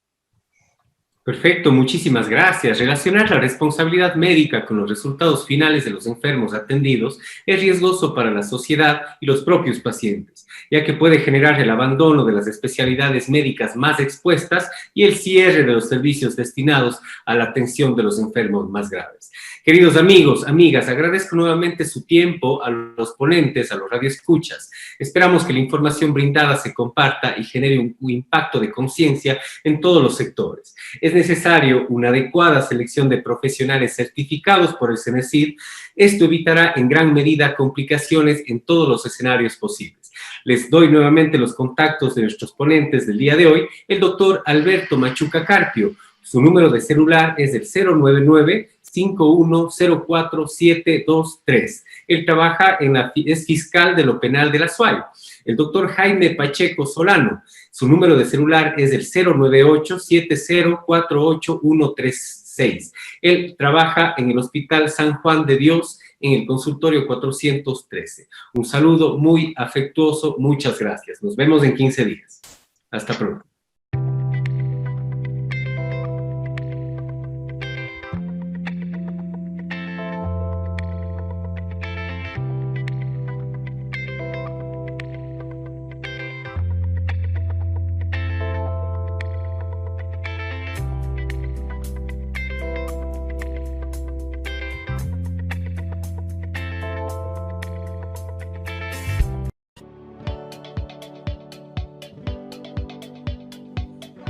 Perfecto, muchísimas gracias. Relacionar la responsabilidad médica con los resultados finales de los enfermos atendidos es riesgoso para la sociedad y los propios pacientes, ya que puede generar el abandono de las especialidades médicas más expuestas y el cierre de los servicios destinados a la atención de los enfermos más graves. Queridos amigos, amigas, agradezco nuevamente su tiempo a los ponentes, a los radioescuchas. Esperamos que la información brindada se comparta y genere un impacto de conciencia en todos los sectores. Es necesario una adecuada selección de profesionales certificados por el CENESID. Esto evitará en gran medida complicaciones en todos los escenarios posibles. Les doy nuevamente los contactos de nuestros ponentes del día de hoy, el doctor Alberto Machuca Carpio. Su número de celular es el 099-5104723. Él trabaja es fiscal de lo penal de la SUAY. El doctor Jaime Pacheco Solano. Su número de celular es el 098-7048136. Él trabaja en el Hospital San Juan de Dios, en el consultorio 413. Un saludo muy afectuoso, muchas gracias. Nos vemos en 15 días. Hasta pronto.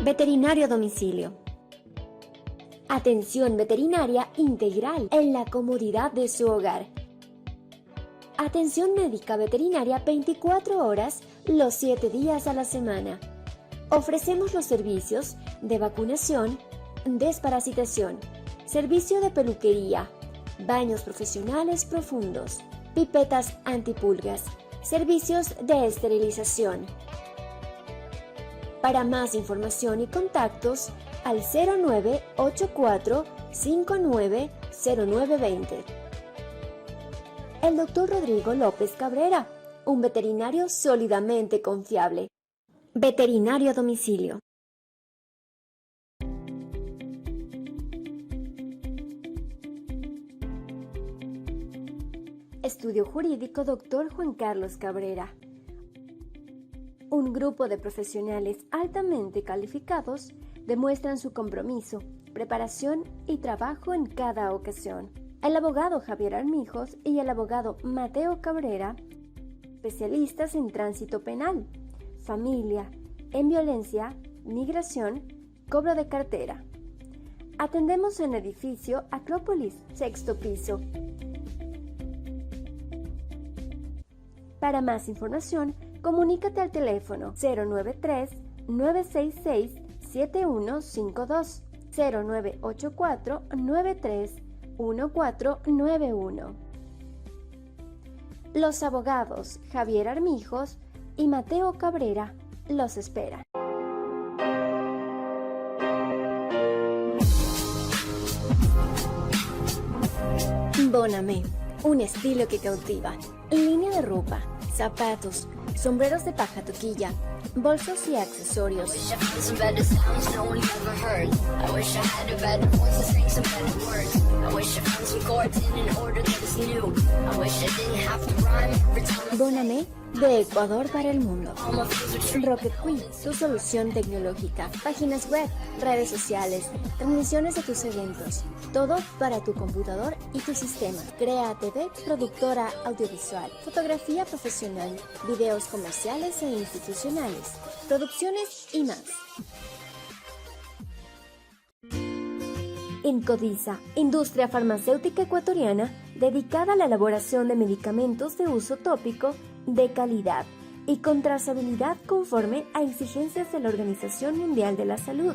Veterinario a domicilio. Atención veterinaria integral en la comodidad de su hogar. Atención médica veterinaria 24 horas, los 7 días a la semana. Ofrecemos los servicios de vacunación, desparasitación, servicio de peluquería, baños profesionales profundos, pipetas antipulgas, servicios de esterilización. Para más información y contactos, al 0984-590920. El Dr. Rodrigo López Cabrera, un veterinario sólidamente confiable. Veterinario a domicilio. Estudio Jurídico Dr. Juan Carlos Cabrera. Un grupo de profesionales altamente calificados demuestran su compromiso, preparación y trabajo en cada ocasión. el abogado Javier Armijos y el abogado Mateo Cabrera, especialistas en tránsito penal, familia, en violencia, migración, cobro de cartera. Atendemos en edificio Acrópolis, 6º piso. Para más información, comunícate al teléfono 093-966-7152, 0984-931491. Los abogados Javier Armijos y Mateo Cabrera los esperan. Bonamé, un estilo que cautiva. Línea de ropa, zapatos, sombreros de paja toquilla, bolsos y accesorios. Bonamé, de Ecuador para el mundo. Rocket Queen, tu solución tecnológica. Páginas web, redes sociales, transmisiones de tus eventos. Todo para tu computador y tu sistema. Crea TV, productora audiovisual, fotografía profesional, videos comerciales e institucionales, producciones y más. Incodiza, industria farmacéutica ecuatoriana dedicada a la elaboración de medicamentos de uso tópico de calidad y con trazabilidad conforme a exigencias de la Organización Mundial de la Salud.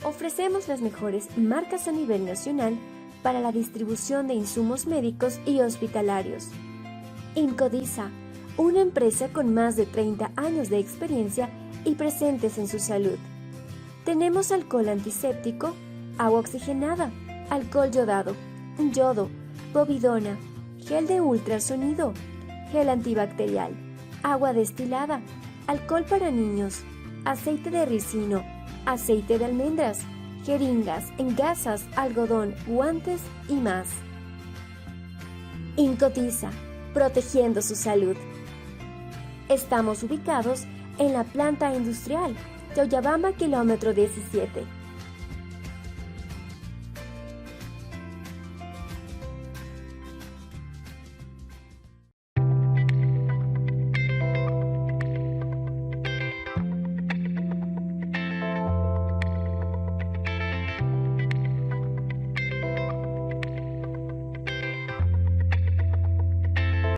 Ofrecemos las mejores marcas a nivel nacional para la distribución de insumos médicos y hospitalarios. Incodiza, una empresa con más de 30 años de experiencia y presentes en su salud. Tenemos alcohol antiséptico, agua oxigenada, alcohol yodado, yodo, povidona, gel de ultrasonido, gel antibacterial, agua destilada, alcohol para niños, aceite de ricino, aceite de almendras, jeringas, engasas, algodón, guantes y más. Incodiza, protegiendo su salud. Estamos ubicados en la planta industrial de Oyabamba, kilómetro 17.